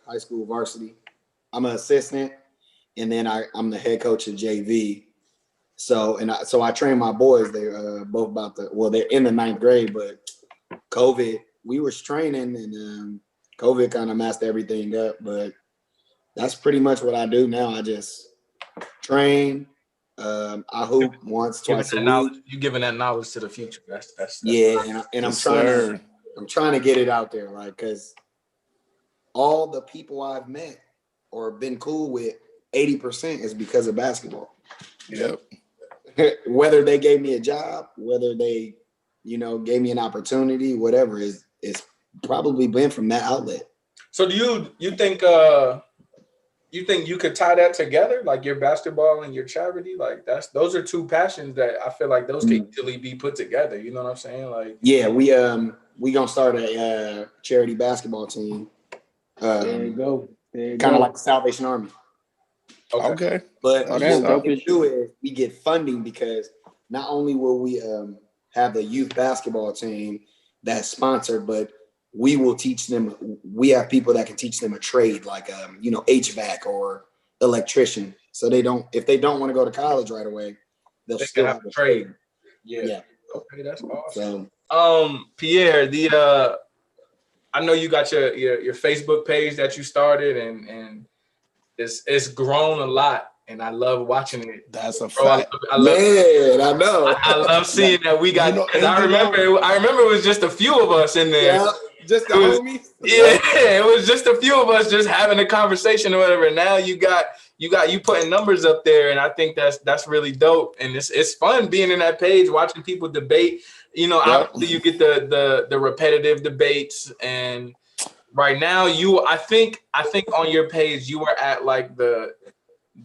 Speaker 5: high school varsity. I'm an assistant, and then I'm the head coach of JV. So I train my boys. They're both they're in the 9th grade, but COVID, we was training, and COVID kind of messed everything up. But that's pretty much what I do now. I just train. I hoop once, twice a week.
Speaker 2: You giving that knowledge to the future. That's
Speaker 5: yeah, and I'm trying to get it out there, like, because all the people I've met or been cool with, 80% is because of basketball.
Speaker 3: Yep.
Speaker 5: Whether they gave me a job, whether they, gave me an opportunity, whatever, it's probably been from that outlet.
Speaker 2: So do you think you think you could tie that together, like your basketball and your charity? Like those are two passions that I feel like those can easily be put together. You know what I'm saying? Like,
Speaker 5: yeah, we gonna start a charity basketball team.
Speaker 1: There you go.
Speaker 5: Kind of like the Salvation Army.
Speaker 3: Okay.
Speaker 5: But what we can do is we get funding, because not only will we have the youth basketball team that's sponsored, but we will teach them. We have people that can teach them a trade, like HVAC or electrician. So if they don't want to go to college right away, they'll still have a trade. Yeah.
Speaker 2: Okay, that's awesome.
Speaker 5: So,
Speaker 2: Pierre, I know you got your Facebook page that you started, and it's grown a lot, and I love watching it.
Speaker 3: That's a fact.
Speaker 5: I know.
Speaker 2: I love seeing that we got. I remember it was just a few of us in there.
Speaker 5: Yeah, just the homies.
Speaker 2: Yeah, it was just a few of us just having a conversation or whatever. Now you putting numbers up there, and I think that's really dope, and it's fun being in that page, watching people debate. Obviously you get the repetitive debates, and right now I think on your page you are at like the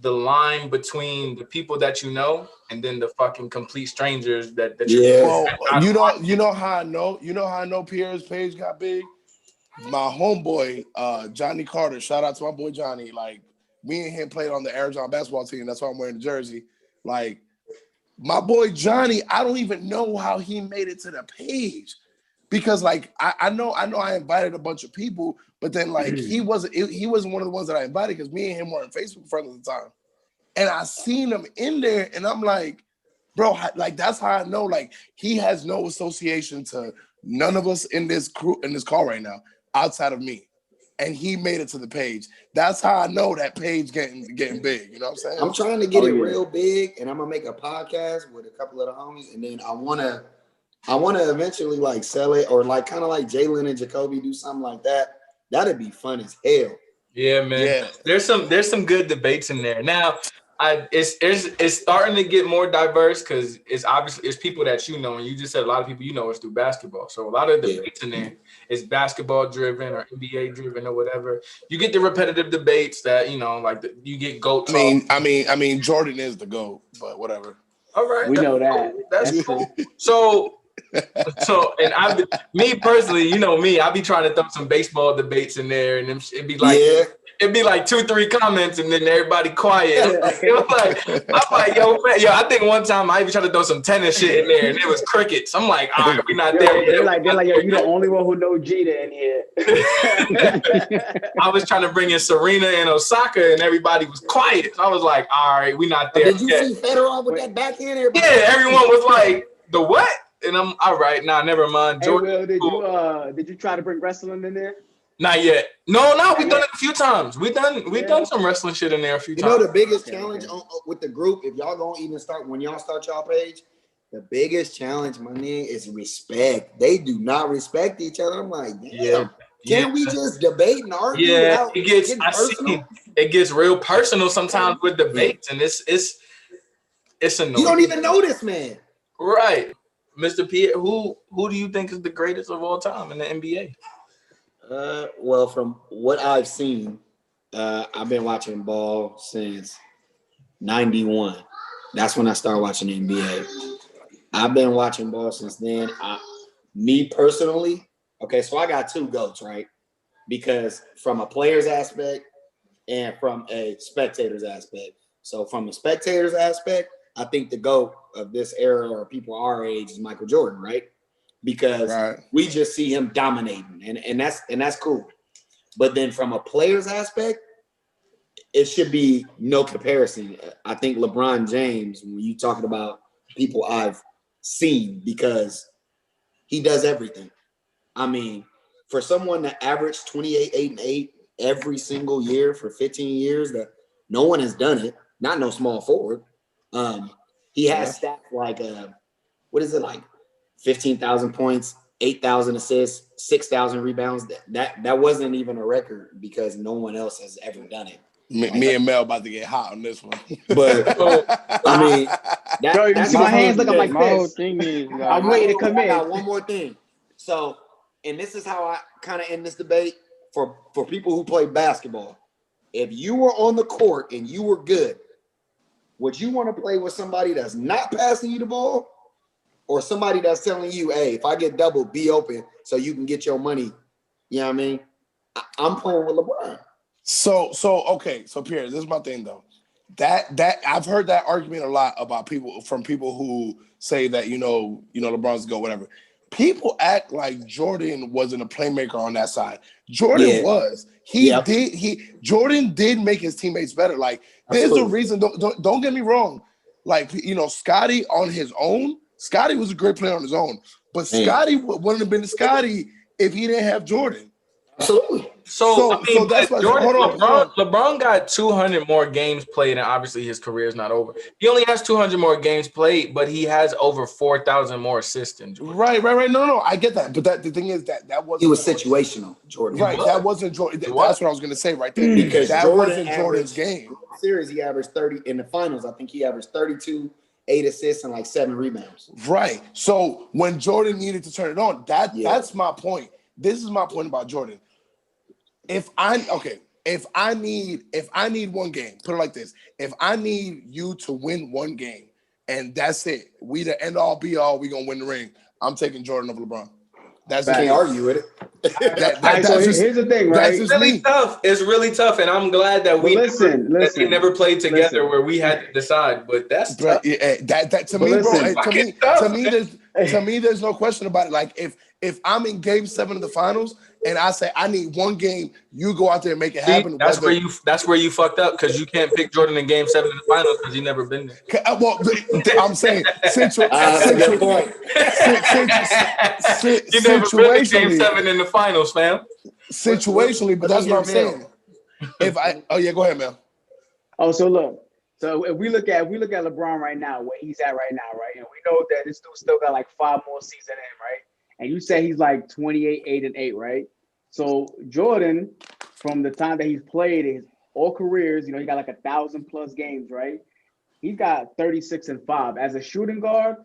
Speaker 2: line between the people that you know and then the fucking complete strangers that
Speaker 3: you know how I know Pierre's page got big. My homeboy Johnny Carter, shout out to my boy Johnny. Like, me and him played on the Arizona basketball team. That's why I'm wearing the jersey. Like, my boy Johnny, I don't even know how he made it to the page, because like I know I invited a bunch of people, but then like he wasn't one of the ones that I invited, because me and him weren't Facebook friends at the time. And I seen him in there, and I'm like, bro, like that's how I know, like, he has no association to none of us in this crew, in this call right now, outside of me. And he made it to the page. That's how I know that page getting big. You know what I'm saying?
Speaker 5: I'm trying to get it real big, and I'm gonna make a podcast with a couple of the homies, and then I wanna eventually like sell it, or like kind of like Jalen and Jacoby do something like that. That'd be fun as hell.
Speaker 2: Yeah, man. Yeah. There's some good debates in there. Now, it's starting to get more diverse, because it's people that you know, and you just said a lot of people you know is through basketball. So a lot of debates in there is basketball driven or NBA driven or whatever. You get the repetitive debates that like you get GOAT talk.
Speaker 3: I mean, Jordan is the GOAT, but whatever.
Speaker 2: All right,
Speaker 1: we know that.
Speaker 2: That's cool. So, and me personally, me, I be trying to throw some baseball debates in there, and it'd be like. Yeah. It'd be like 2-3 comments, and then everybody quiet. I'm like, yo, I think one time I even tried to throw some tennis shit in there, and it was crickets. I'm like, all right, we're not there.
Speaker 1: They're like, yo, you the only one who know Jeter in here.
Speaker 2: I was trying to bring in Serena and Osaka, and everybody was quiet. So I was like, all right, we're not there.
Speaker 5: Did you see Federer with that backhand?
Speaker 2: Yeah, everyone was like, the what? And I'm all right. Nah, never mind.
Speaker 1: Hey, Will, did you try to bring wrestling in there?
Speaker 2: Not yet. No, we've done it a few times. We've done some wrestling shit in there a few times.
Speaker 5: You know the biggest challenge with the group, if y'all gonna even start, when y'all start y'all page, the biggest challenge, my nigga, is respect. They do not respect each other. I'm like, damn. Can we just debate and argue?
Speaker 2: Yeah, it gets real personal sometimes with debates, and it's annoying.
Speaker 5: You don't even know this man,
Speaker 2: right? Mr. Pierre, who do you think is the greatest of all time in the NBA?
Speaker 5: Well, from what I've seen, I've been watching ball since '91. That's when I started watching the NBA. I've been watching ball since then. Me personally, okay, so I got two GOATs, right? Because from a player's aspect and from a spectator's aspect. So from a spectator's aspect, I think the GOAT of this era or people our age is Michael Jordan, right? Because we just see him dominating, and that's cool. But then from a player's aspect, it should be no comparison. I think LeBron James, when you talking about people I've seen, because he does everything. I mean, for someone that averaged 28, 8, and 8 every single year for 15 years, that no one has done it, not no small forward. He has stats like, what is it, like 15,000 points, 8,000 assists, 6,000 rebounds. That wasn't even a record because no one else has ever done it.
Speaker 3: Me and Mel about to get hot on this one.
Speaker 5: But I mean,
Speaker 1: that's my hands looking like
Speaker 4: my
Speaker 1: this.
Speaker 4: whole thing is like,
Speaker 1: I'm waiting to come in.
Speaker 5: I got one more thing. So, and this is how I kind of end this debate for people who play basketball. If you were on the court and you were good, would you want to play with somebody that's not passing you the ball, or somebody that's telling you, hey, if I get double, be open so you can get your money? You know what I mean? I'm playing with LeBron.
Speaker 3: So Pierre, this is my thing though. That I've heard that argument a lot about people who say that LeBron's go whatever. People act like Jordan wasn't a playmaker on that side. Jordan was. Jordan did make his teammates better. Like there's a reason. Don't get me wrong. Like Scotty on his own. Scotty was a great player on his own, but Scotty wouldn't have been Scotty if he didn't have Jordan.
Speaker 5: Absolutely.
Speaker 2: So that's why LeBron got 200 more games played, and obviously his career is not over. He only has 200 more games played, but he has over 4,000 more assists than Jordan.
Speaker 3: Right. No, I get that, but the thing is that wasn't.
Speaker 5: He was situational, Jordan.
Speaker 3: Right, that wasn't Jordan. That's what I was going to say right there. Because that wasn't Jordan's game.
Speaker 5: Series, he averaged 30 in the finals. I think he averaged 32, 8 assists, and like 7 rebounds.
Speaker 3: Right. So when Jordan needed to turn it on, that's my point. This is my point about Jordan. If I need one game, put it like this. If I need you to win one game and that's it, we the end all be all, we gonna win the ring, I'm taking Jordan over LeBron. That's
Speaker 5: can't argue with it.
Speaker 1: Here's the thing, right?
Speaker 2: It's really tough. It's really tough, and I'm glad that we never played together where we had to decide. But that's tough.
Speaker 3: To me, there's no question about it. Like if I'm in Game 7 of the Finals and I say I need one game, you go out there and make it happen.
Speaker 2: That's where you fucked up because you can't pick Jordan in Game 7 of the Finals because he's never been there.
Speaker 3: Well, I'm saying
Speaker 2: you never been in Game 7 in the Finals, fam.
Speaker 3: Situationally, but that's what I'm saying. Go ahead, man.
Speaker 1: So if we look at LeBron right now, where he's at right now, right, and we know that this dude still got like 5 more seasons in him, right? And you say he's like 28, 8 and 8, right? So Jordan, from the time that he's played his all careers, he got like 1,000+ games, right? He's got 36 and 5 as a shooting guard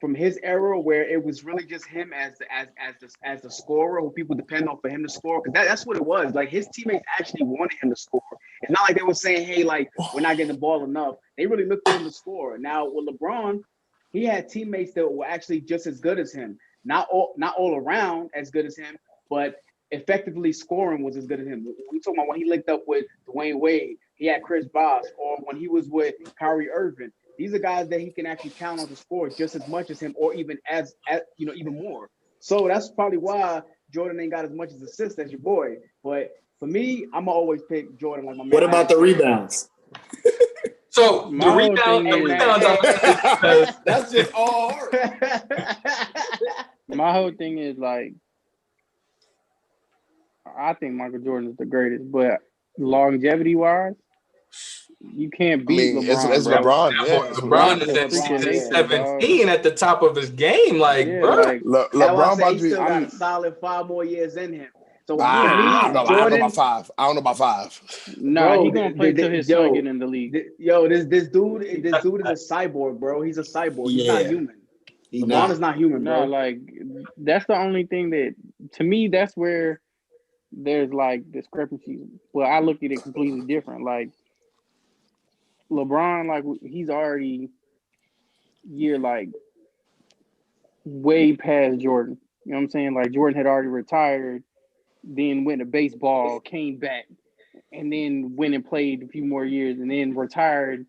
Speaker 1: from his era, where it was really just him as the scorer who people depend on for him to score. Because that's what it was. Like his teammates actually wanted him to score. It's not like they were saying, "Hey, like we're not getting the ball enough." They really looked for him to score. Now with LeBron, he had teammates that were actually just as good as him. Not all around as good as him, but effectively scoring was as good as him. We talking about when he linked up with Dwayne Wade, he had Chris Bosh, or when he was with Kyrie Irving. These are guys that he can actually count on to score just as much as him, or even as even more. So that's probably why Jordan ain't got as much as assists as your boy. But for me, I'm gonna always pick Jordan like my man.
Speaker 5: What about the rebounds?
Speaker 2: So the rebounds,
Speaker 5: that's just all hard.
Speaker 4: My whole thing is like, I think Michael Jordan is the greatest, but longevity wise, you can't beat LeBron.
Speaker 3: It's LeBron.
Speaker 2: LeBron is at 17 at the top of his game. Like, bro.
Speaker 1: LeBron still got a solid 5 more years in him. So
Speaker 3: I don't know
Speaker 1: Jordan,
Speaker 3: about 5. I don't know about 5.
Speaker 4: Nah, he gonna play till his son get in the league.
Speaker 1: This dude is a cyborg, bro. He's a cyborg. He's not human. LeBron is not human, bro.
Speaker 4: No, like that's the only thing that, to me, that's where there's like discrepancies. But I look at it completely different. Like LeBron, like he's already like way past Jordan. You know what I'm saying? Like Jordan had already retired, then went to baseball, came back, and then went and played a few more years, and then retired,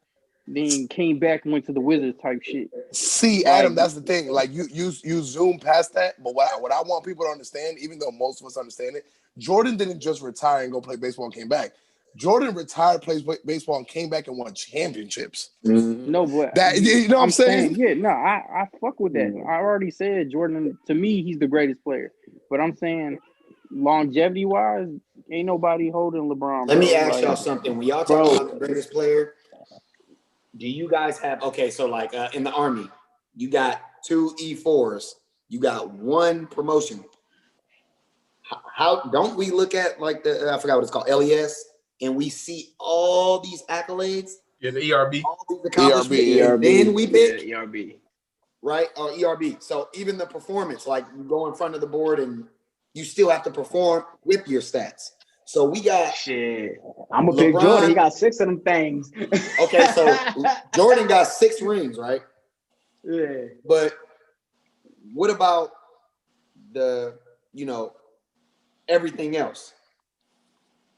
Speaker 4: then came back and went to the Wizards type shit.
Speaker 3: See, Adam, that's the thing. Like you zoom past that, but what I want people to understand, even though most of us understand it, Jordan didn't just retire and go play baseball and came back. Jordan retired, plays baseball, and came back and won championships.
Speaker 5: Mm-hmm.
Speaker 4: No, but
Speaker 3: that, you know what I'm saying?
Speaker 4: Yeah, no, I fuck with that. I already said Jordan, to me, he's the greatest player. But I'm saying longevity wise, ain't nobody holding LeBron.
Speaker 5: Let me ask y'all something. When y'all talk about the greatest player, do you guys have so like in the Army, you got 2 E4s, you got 1 promotion. How don't we look at like I forgot what it's called, LES, and we see all these accolades?
Speaker 2: Yeah, the ERB.
Speaker 5: All these accomplishments. ERB. Then we pick
Speaker 1: ERB.
Speaker 5: Right? Or ERB. So even the performance, like you go in front of the board and you still have to perform with your stats. So we got
Speaker 1: shit. I'm a big Jordan. He got 6 of them things.
Speaker 5: Okay, so Jordan got 6 rings, right?
Speaker 1: Yeah.
Speaker 5: But what about everything else?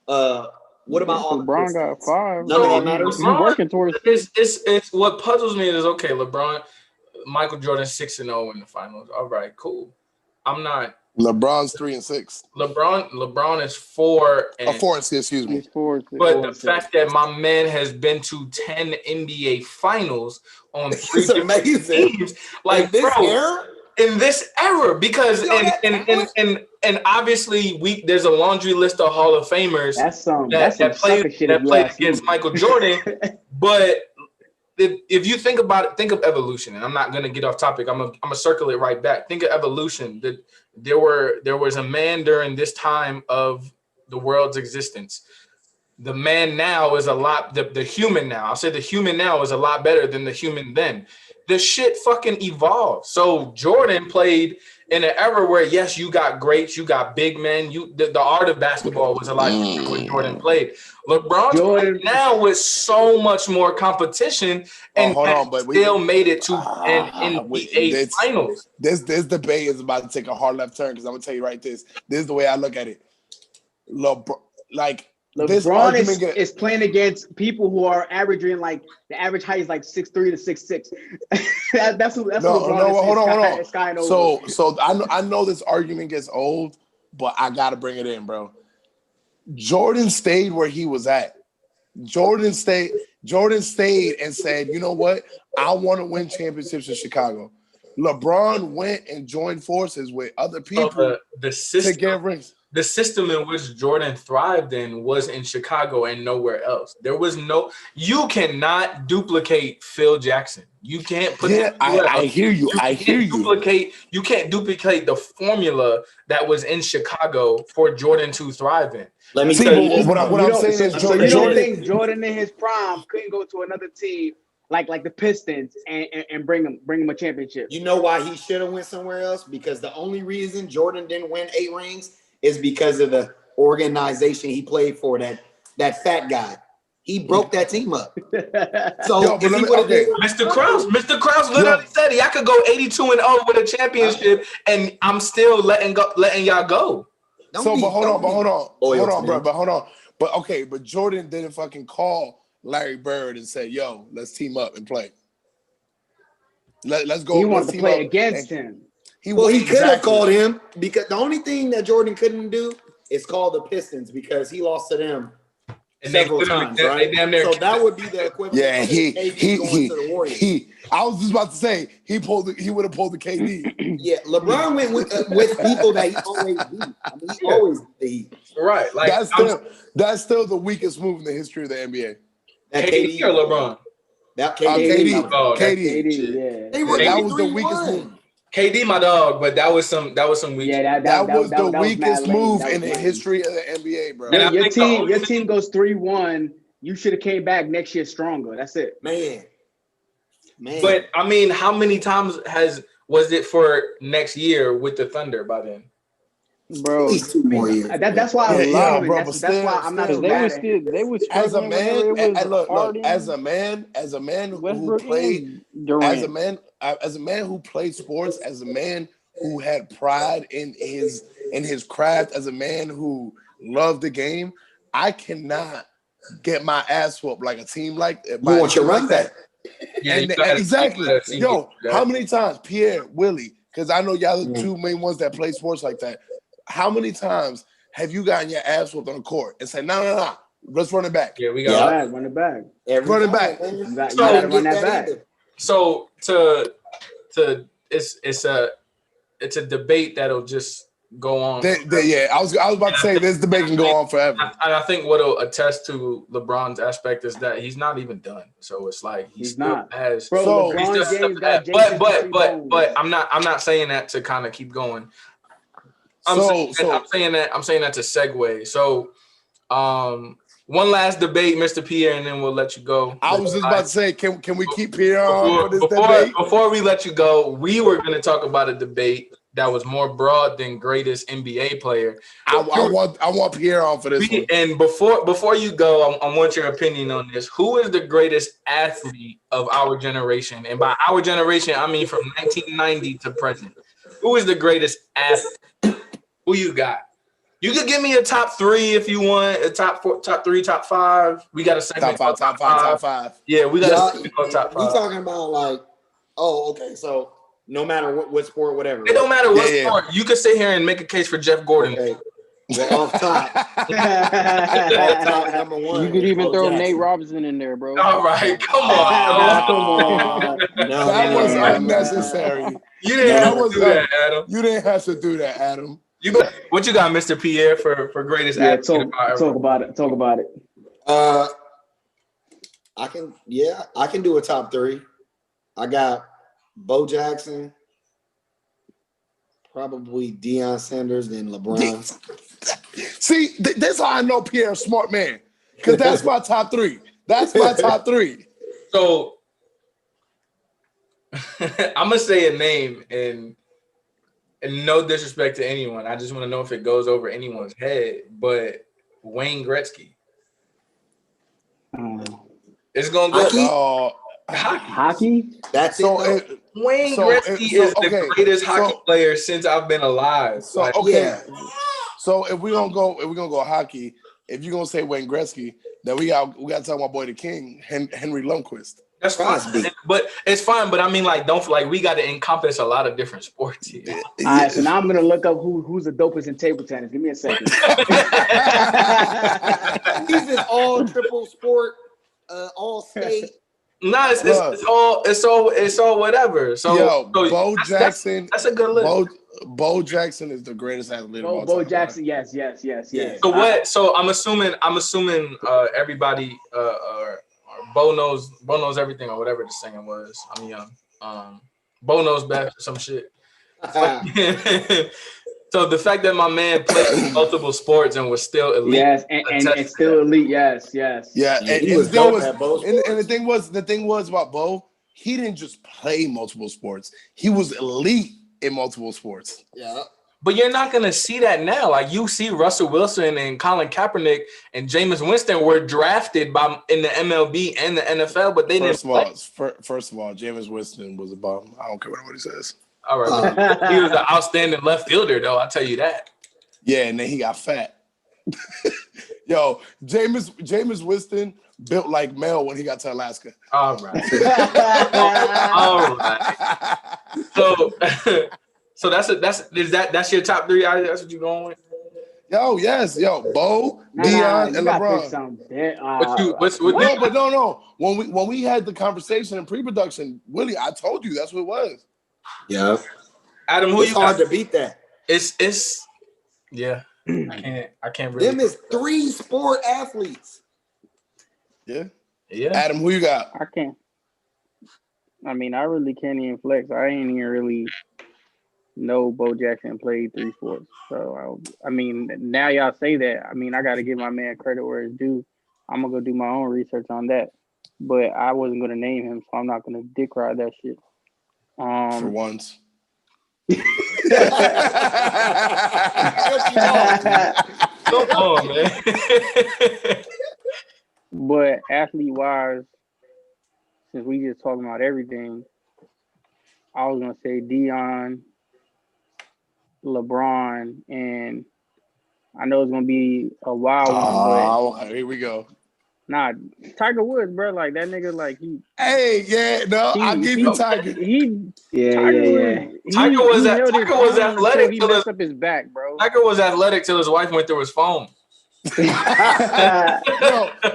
Speaker 5: What about all
Speaker 4: LeBron got 5?
Speaker 5: None of that matters.
Speaker 4: You working towards
Speaker 2: it's what puzzles me is okay, LeBron, Michael Jordan 6-0 in the finals. All right, cool. I'm not.
Speaker 3: LeBron's 3-6.
Speaker 2: LeBron is 4 and
Speaker 3: 4 and 6, excuse me.
Speaker 2: But the fact that my man has been to 10 NBA finals on 3 different teams, like
Speaker 5: this
Speaker 2: bro,
Speaker 5: era?
Speaker 2: In this era, because and obviously there's a laundry list of Hall of Famers that played against Michael Jordan. But if you think about it, think of evolution, and I'm not gonna get off topic. I'm gonna circle it right back. Think of evolution. There was a man during this time of the world's existence. The man now is a lot. The human now. I'll say the human now is a lot better than the human then. The shit fucking evolved. So Jordan played in an era where, yes, you got greats, you got big men. The art of basketball was a lot different when Jordan played. LeBron now with so much more competition and still made it to an NBA finals.
Speaker 3: This debate is about to take a hard left turn because I'm gonna tell you this is the way I look at it.
Speaker 1: LeBron is playing against people who are averaging like the average height is like 6'3" to 6'6". that's what LeBron is.
Speaker 3: Hold on. So I know this argument gets old, but I gotta bring it in, bro. Jordan stayed where he was at. Jordan stayed and said, you know what? I want to win championships in Chicago. LeBron went and joined forces with other people to get rings.
Speaker 2: The system in which Jordan thrived in was in Chicago and nowhere else. You cannot duplicate Phil Jackson. You can't put
Speaker 3: I hear you.
Speaker 2: You can't duplicate the formula that was in Chicago for Jordan to thrive in.
Speaker 5: Let me tell you
Speaker 3: what I'm saying is Jordan.
Speaker 1: You don't think Jordan in his prime couldn't go to another team like the Pistons and bring him a championship?
Speaker 5: You know why he should have went somewhere else? Because the only reason Jordan didn't win 8 rings is because of the organization he played for, that fat guy. He broke that team up. So
Speaker 2: Mr. Krause literally said I could go 82-0 with a championship and I'm still letting y'all go.
Speaker 3: But hold on. But Jordan didn't fucking call Larry Bird and say, yo, let's team up and play. Let's go.
Speaker 1: He wanted to play against him.
Speaker 5: He could have called him, because the only thing that Jordan couldn't do is call the Pistons because he lost to them several times, right? So that would be the equivalent.
Speaker 3: Yeah, I was just about to say he would have pulled the KD.
Speaker 5: Yeah, LeBron went with people that he always beat. I mean, he always beat.
Speaker 2: Right, like
Speaker 3: that's still the weakest move in the history of the NBA.
Speaker 2: KD or LeBron?
Speaker 5: That
Speaker 3: KD.
Speaker 1: KD. Yeah,
Speaker 5: that was the weekest move.
Speaker 2: KD, my dog, but that was some weak.
Speaker 1: Yeah,
Speaker 3: that was the weakest move in the
Speaker 1: lame.
Speaker 3: history of the NBA, bro.
Speaker 1: Your team goes 3-1. You should have came back next year stronger. That's it,
Speaker 5: man.
Speaker 2: But I mean, how many times was it for next year with the Thunder by then?
Speaker 4: Bro,
Speaker 5: at least 2 more years.
Speaker 1: That's why I love him. That's why I'm not so mad at him.
Speaker 4: They was
Speaker 3: as a man, look, as a man
Speaker 4: Westbrook
Speaker 3: who played,
Speaker 4: Durant.
Speaker 3: as a man who played sports, as a man who had pride in his craft, as a man who loved the game, I cannot get my ass whooped like a team like
Speaker 5: you want your run back.
Speaker 2: Yeah,
Speaker 3: and exactly. Yo, how many times Pierre, Willie, because I know y'all the two main ones that play sports like that. How many times have you gotten your ass whooped on the court and said, no, let's run it back?
Speaker 2: Yeah, we got
Speaker 1: run it back.
Speaker 3: Run it back.
Speaker 1: You gotta run that back.
Speaker 2: So it's a debate that'll just go on.
Speaker 3: Yeah, I was about to say this debate can go on forever.
Speaker 2: I think what'll attest to LeBron's aspect is that he's not even done. So it's like he's still
Speaker 1: not.
Speaker 2: has.
Speaker 1: Bro,
Speaker 2: So
Speaker 1: LeBron
Speaker 2: he's
Speaker 1: James got
Speaker 2: but I'm not saying that to kind of keep going. I'm saying that to segue. So, one last debate, Mr. Pierre, and then we'll let you go.
Speaker 3: I was just about to say, can we keep Pierre on for this debate?
Speaker 2: Before we let you go, we were going to talk about a debate that was more broad than greatest NBA player.
Speaker 3: I want Pierre on for this one. And
Speaker 2: before you go, I want your opinion on this. Who is the greatest athlete of our generation? And by our generation, I mean from 1990 to present. Who is the greatest athlete? Who you got? You could give me a top 3 if you want. A top 4, top 3, top 5. We got a segment.
Speaker 3: Top five.
Speaker 2: Yeah, we got a segment on top 5.
Speaker 5: We talking about like, okay, so no matter what sport, whatever.
Speaker 2: It don't matter what sport. You could sit here and make a case for Jeff Gordon.
Speaker 5: Okay. Well, off top. Off top, number 1.
Speaker 4: You could even throw Nate Robinson in there, bro.
Speaker 2: All right, come on.
Speaker 1: Come on.
Speaker 3: That was unnecessary.
Speaker 2: You didn't have to do that, Adam.
Speaker 3: You didn't have to do that, Adam.
Speaker 2: What you got, Mr. Pierre, for greatest athlete?
Speaker 1: Talk about it.
Speaker 5: I can do a top 3. I got Bo Jackson, probably Deion Sanders, then LeBron.
Speaker 3: See, that's how I know Pierre's a smart man, because that's my top 3. That's my top 3.
Speaker 2: So I'm gonna say a name, and no disrespect to anyone, I just want to know if it goes over anyone's head. But Wayne Gretzky, it's gonna go
Speaker 1: hockey.
Speaker 5: That's
Speaker 3: so
Speaker 5: it.
Speaker 2: Wayne Gretzky is the greatest hockey player since I've been alive.
Speaker 3: So if we're gonna go hockey, if you're gonna say Wayne Gretzky, then we got to talk about boy the king, Henry Lundqvist.
Speaker 2: That's fine, but it's fine. But I mean, we got to encompass a lot of different sports here.
Speaker 1: All right, so now I'm gonna look up who's the dopest in table tennis. Give me a second.
Speaker 5: He's an all triple sport, all state.
Speaker 2: No, it's all whatever. So,
Speaker 3: Bo Jackson.
Speaker 2: That's a good list.
Speaker 3: Bo Jackson is the greatest athlete of all time.
Speaker 1: Bo Jackson, yes.
Speaker 2: So what? So I'm assuming everybody Bo knows everything or whatever the saying was. I'm young. Bo knows best or some shit. So the fact that my man played multiple sports and was still elite.
Speaker 1: Yes, and still elite. Yes.
Speaker 3: Yeah, and the thing was about Bo, he didn't just play multiple sports. He was elite in multiple sports.
Speaker 5: Yeah.
Speaker 2: But you're not going to see that now. Like, you see Russell Wilson and Colin Kaepernick and Jameis Winston were drafted in the MLB and the NFL, but they didn't play.
Speaker 3: First of all, Jameis Winston was a bum. I don't care what he says.
Speaker 2: All right. He was an outstanding left fielder, though. I'll tell you that.
Speaker 3: Yeah, and then he got fat. Yo, Jameis Winston built like Mel when he got to Alaska.
Speaker 2: All right. All right. So that's your top 3? That's what you're going with?
Speaker 3: Bo, Deion, and LeBron. No. When we had the conversation in pre-production, Willie, I told you that's what it was.
Speaker 5: Yeah.
Speaker 2: Adam, who
Speaker 5: it's
Speaker 2: you
Speaker 5: hard
Speaker 2: got?
Speaker 5: to beat that.
Speaker 2: It's yeah. I can't really.
Speaker 5: Them is 3 sport athletes.
Speaker 3: Yeah. Adam, who you got?
Speaker 4: I can't. I mean, I really can't even flex. I ain't even really no, Bo Jackson played 3 sports. So I mean, now y'all say that. I mean, I got to give my man credit where it's due. I'm gonna go do my own research on that. But I wasn't gonna name him, so I'm not gonna dick ride that shit.
Speaker 3: For once.
Speaker 2: Come on, man.
Speaker 4: But athlete wise, since we just talking about everything, I was gonna say Deion, LeBron, and I know it's gonna be a wild one,
Speaker 3: but here we go.
Speaker 4: Nah, Tiger Woods, bro, like that nigga, like he.
Speaker 3: Hey, yeah, no, I'll give you Tiger.
Speaker 2: Tiger was athletic.
Speaker 4: He messed up his back, bro.
Speaker 2: Tiger was athletic till his wife went through his phone.
Speaker 3: No,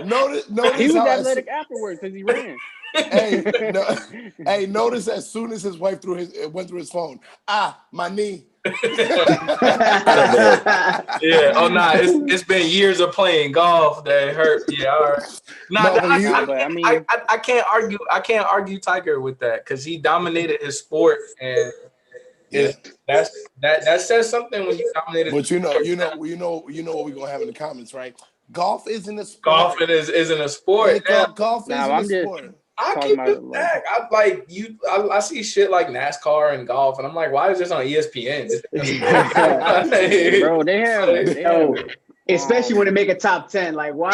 Speaker 3: notice
Speaker 4: he was athletic afterwards because he ran.
Speaker 3: Hey, notice as soon as his wife went through his phone, my knee.
Speaker 2: Yeah. Oh nah, it's been years of playing golf that hurt. Yeah. All right. I can't argue. I can't argue Tiger with that because he dominated his sport, and that says something when you dominated.
Speaker 3: But you know what we're gonna have in the comments, right? Golf isn't a sport.
Speaker 2: Golf isn't a sport.
Speaker 3: Golf isn't a sport.
Speaker 2: I keep it back. I see shit like NASCAR and golf, and I'm like, why is this on ESPN?
Speaker 4: Bro, they have
Speaker 1: especially when they make a top 10. Like, why?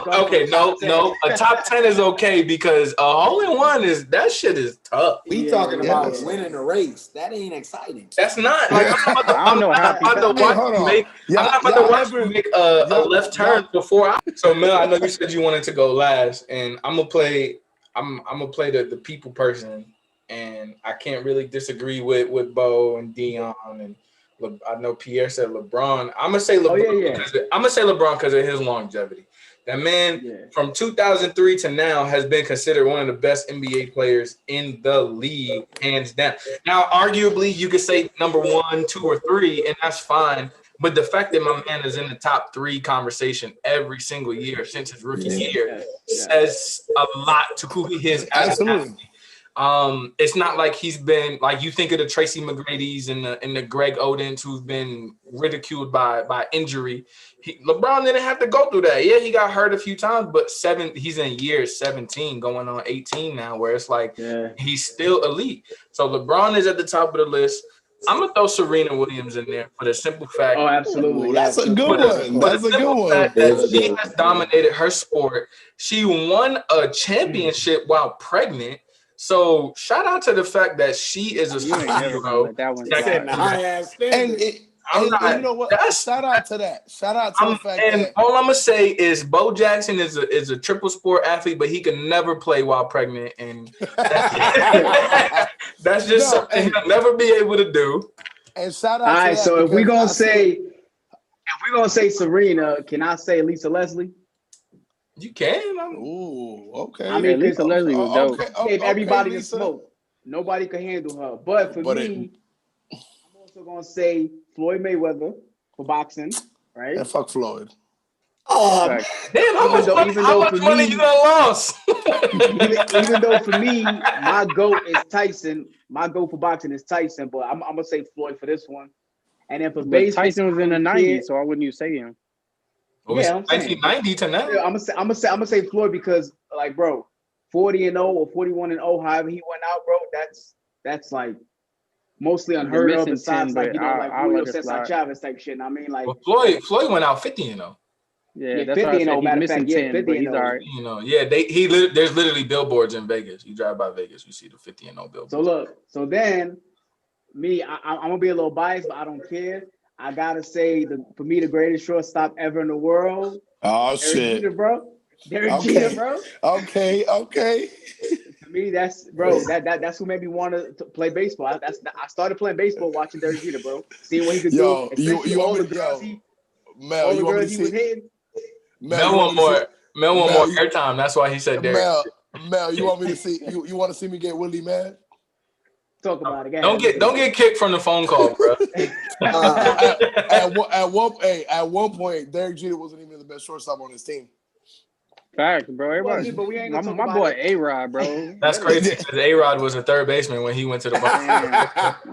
Speaker 2: Okay, no. A top 10 is okay because a hole-in-one that shit is tough.
Speaker 5: We talking about winning a race. That ain't exciting.
Speaker 2: That's not like I'm not about to watch you make a left turn before. So Mel, I know you said you wanted to go last, and I'm gonna play the people person, and I can't really disagree with Bo and Dion, and I know Pierre said LeBron. I'm gonna say LeBron. I'm gonna say LeBron because of his longevity. That man from 2003 to now has been considered one of the best NBA players in the league, hands down. Now, arguably, you could say number 1, 2, or 3, and that's fine. But the fact that my man is in the top 3 conversation every single year since his rookie year says a lot to who he is.
Speaker 3: Absolutely.
Speaker 2: It's not like he's been like you think of the Tracy McGrady's and the Greg Odens who've been ridiculed by injury. LeBron didn't have to go through that. Yeah, he got hurt a few times, but he's in year 17, going on 18 now, where it's like he's still elite. So LeBron is at the top of the list. I'm gonna throw Serena Williams in there for the simple fact.
Speaker 1: Oh, absolutely.
Speaker 3: That's a good one. That's a good one.
Speaker 2: That she has dominated her sport. She won a championship while pregnant. So shout out to the fact that she is a superhero.
Speaker 3: You know what? Shout out to that. Shout out to the fact that
Speaker 2: all I'm gonna say is Bo Jackson is a triple sport athlete, but he can never play while pregnant, and that's just something he'll never be able to do.
Speaker 3: And shout out.
Speaker 1: All right, so if we're gonna say Serena, can I say Lisa Leslie?
Speaker 2: You can.
Speaker 3: Ooh, okay.
Speaker 4: I mean, Lisa Leslie was dope.
Speaker 1: Gave everybody the smoke. Nobody could handle her. But for me, I'm also gonna say Floyd Mayweather for boxing, right?
Speaker 3: And fuck Floyd.
Speaker 2: Oh, damn! How much money you done lost?
Speaker 1: even though for me, my GOAT is Tyson. My GOAT for boxing is Tyson, but I'm gonna say Floyd for this one. And then for baseball,
Speaker 4: Tyson was in the 90s, so why wouldn't you say him?
Speaker 2: Yeah, 1990 to now.
Speaker 1: Yeah, I'm gonna say Floyd because, like, bro, 40-0 or 41-0, however he went out, bro. That's like mostly unheard of. Besides, like Julio Cesar Chavez type shit. I mean, like,
Speaker 2: Floyd went out 50-0.
Speaker 4: Yeah, that's 50-0. Matter of fact, 10, but he's all right.
Speaker 2: There's literally billboards in Vegas. You drive by Vegas, you see the 50-0 billboards.
Speaker 1: So then me, I'm gonna be a little biased, but I don't care. I gotta say, for me, the greatest shortstop ever in the world.
Speaker 3: Oh,
Speaker 1: Derek
Speaker 3: shit,
Speaker 1: Jeter, bro. Derek Jeter, bro.
Speaker 3: Okay.
Speaker 1: For me, that's who made me want to play baseball. I started playing baseball watching Derek Jeter, bro. Seeing what he could do.
Speaker 3: You want me to Mel, you want me to see?
Speaker 2: Mel want more airtime. That's why he said Derek.
Speaker 3: Mel, you want me to see? You want to see me get Willie mad?
Speaker 1: Talk about it.
Speaker 2: Don't get kicked from the phone call, bro.
Speaker 3: At one point, Derek Jeter wasn't even the best shortstop on his team.
Speaker 4: Facts, bro. Everybody,
Speaker 1: but we ain't gonna talk
Speaker 4: my
Speaker 1: about
Speaker 4: boy
Speaker 1: it.
Speaker 4: A-Rod, bro.
Speaker 2: That's crazy because A-Rod was a third baseman when he went to the Bucks.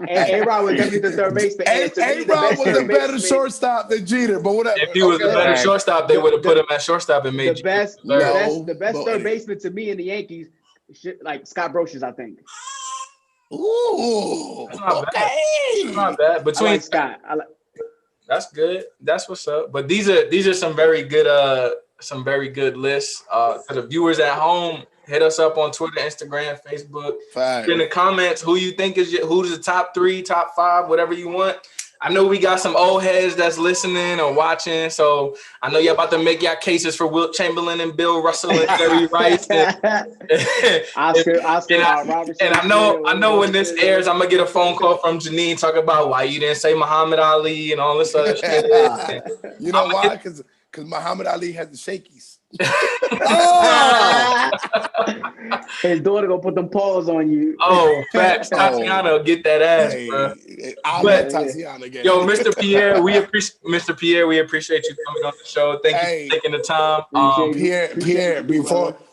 Speaker 1: A-Rod was definitely the third baseman.
Speaker 3: A-Rod was a better shortstop than Jeter, but whatever.
Speaker 2: If he was the better shortstop, they would have put him at shortstop and made
Speaker 1: the best third baseman to me in the Yankees, like Scott Brosius, I think.
Speaker 3: Ooh,
Speaker 2: that's not bad. That's not bad. Between
Speaker 1: I like Scott,
Speaker 2: that's good. That's what's up. But these are some very good lists. To the viewers at home, hit us up on Twitter, Instagram, Facebook.
Speaker 3: Fine.
Speaker 2: In the comments, who you think who's the top 3, top 5, whatever you want. I know we got some old heads that's listening or watching, so I know y'all about to make y'all cases for Wilt Chamberlain and Bill Russell and Jerry Rice.
Speaker 1: Oscar,
Speaker 2: and I know when this airs, I'm gonna get a phone call from Janine talking about why you didn't say Muhammad Ali and all this other shit.
Speaker 3: You know why? Because Muhammad Ali had the shakies.
Speaker 1: His daughter gonna put them paws on you.
Speaker 2: Oh, facts. Tatiana, get that ass, bro.
Speaker 3: I'll let Tatiana again.
Speaker 2: Yo, Mr. Pierre, we appreciate you coming on the show. Thank you for taking the time.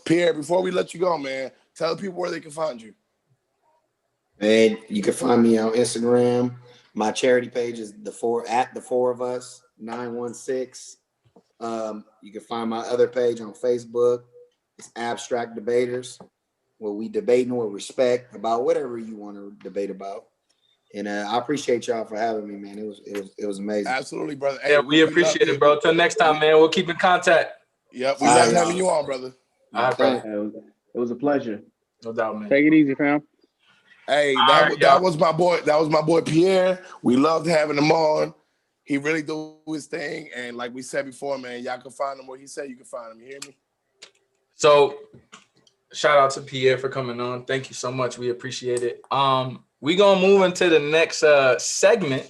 Speaker 3: Pierre, before we let you go, man, tell the people where they can find you.
Speaker 5: And you can find me on Instagram. My charity page is the four of us 916. You can find my other page on Facebook. It's Abstract Debaters, where we debating with respect about whatever you want to debate about. And I appreciate y'all for having me, man. It was amazing.
Speaker 3: Absolutely, brother.
Speaker 2: Hey, we appreciate it, bro. Till next time, man. We'll keep in contact.
Speaker 3: Yep, we love having you on, brother.
Speaker 2: All right, bro.
Speaker 1: It was a pleasure.
Speaker 2: No doubt, man.
Speaker 4: Take it easy, fam.
Speaker 3: Hey, that was my boy. That was my boy Pierre. We loved having him on. He really do his thing, and like we said before, man, y'all can find him where he said you can find him. You hear me?
Speaker 2: So, shout out to Pierre for coming on. Thank you so much. We appreciate it. We gonna move into the next segment.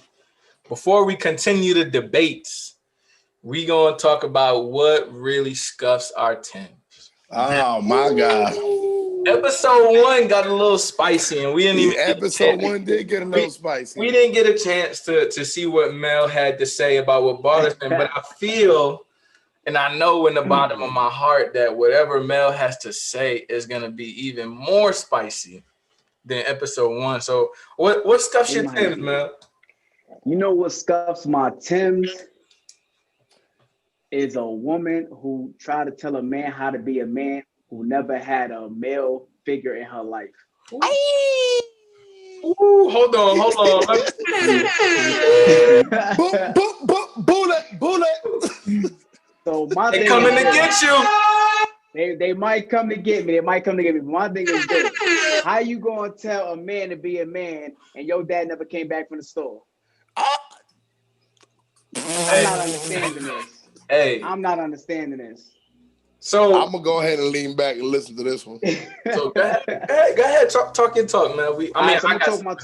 Speaker 2: Before we continue the debates, we gonna talk about what really scuffs our Timbs.
Speaker 3: Oh my God!
Speaker 2: Episode 1 got a little spicy, and we didn't even.
Speaker 3: Episode 1 did get a little spicy.
Speaker 2: We didn't get a chance to see what Mel had to say about what bothers him, but I feel, and I know in the bottom of my heart that whatever Mel has to say is gonna be even more spicy than episode 1. So, what scuffs your Timbs, Mel?
Speaker 1: You know what scuffs my Timbs? Is a woman who tried to tell a man how to be a man who never had a male figure in her life.
Speaker 2: Ooh, hold on.
Speaker 3: Bullet.
Speaker 1: So my
Speaker 2: they
Speaker 1: thing
Speaker 2: coming
Speaker 1: is
Speaker 2: to get you.
Speaker 1: They might come to get me. But my thing is this. How you gonna tell a man to be a man and your dad never came back from the store? I'm not understanding this.
Speaker 2: Hey,
Speaker 1: I'm not understanding this.
Speaker 2: So
Speaker 3: I'm gonna go ahead and lean back and listen to this one.
Speaker 2: So go ahead. Talk your talk, man. I'm gonna talk my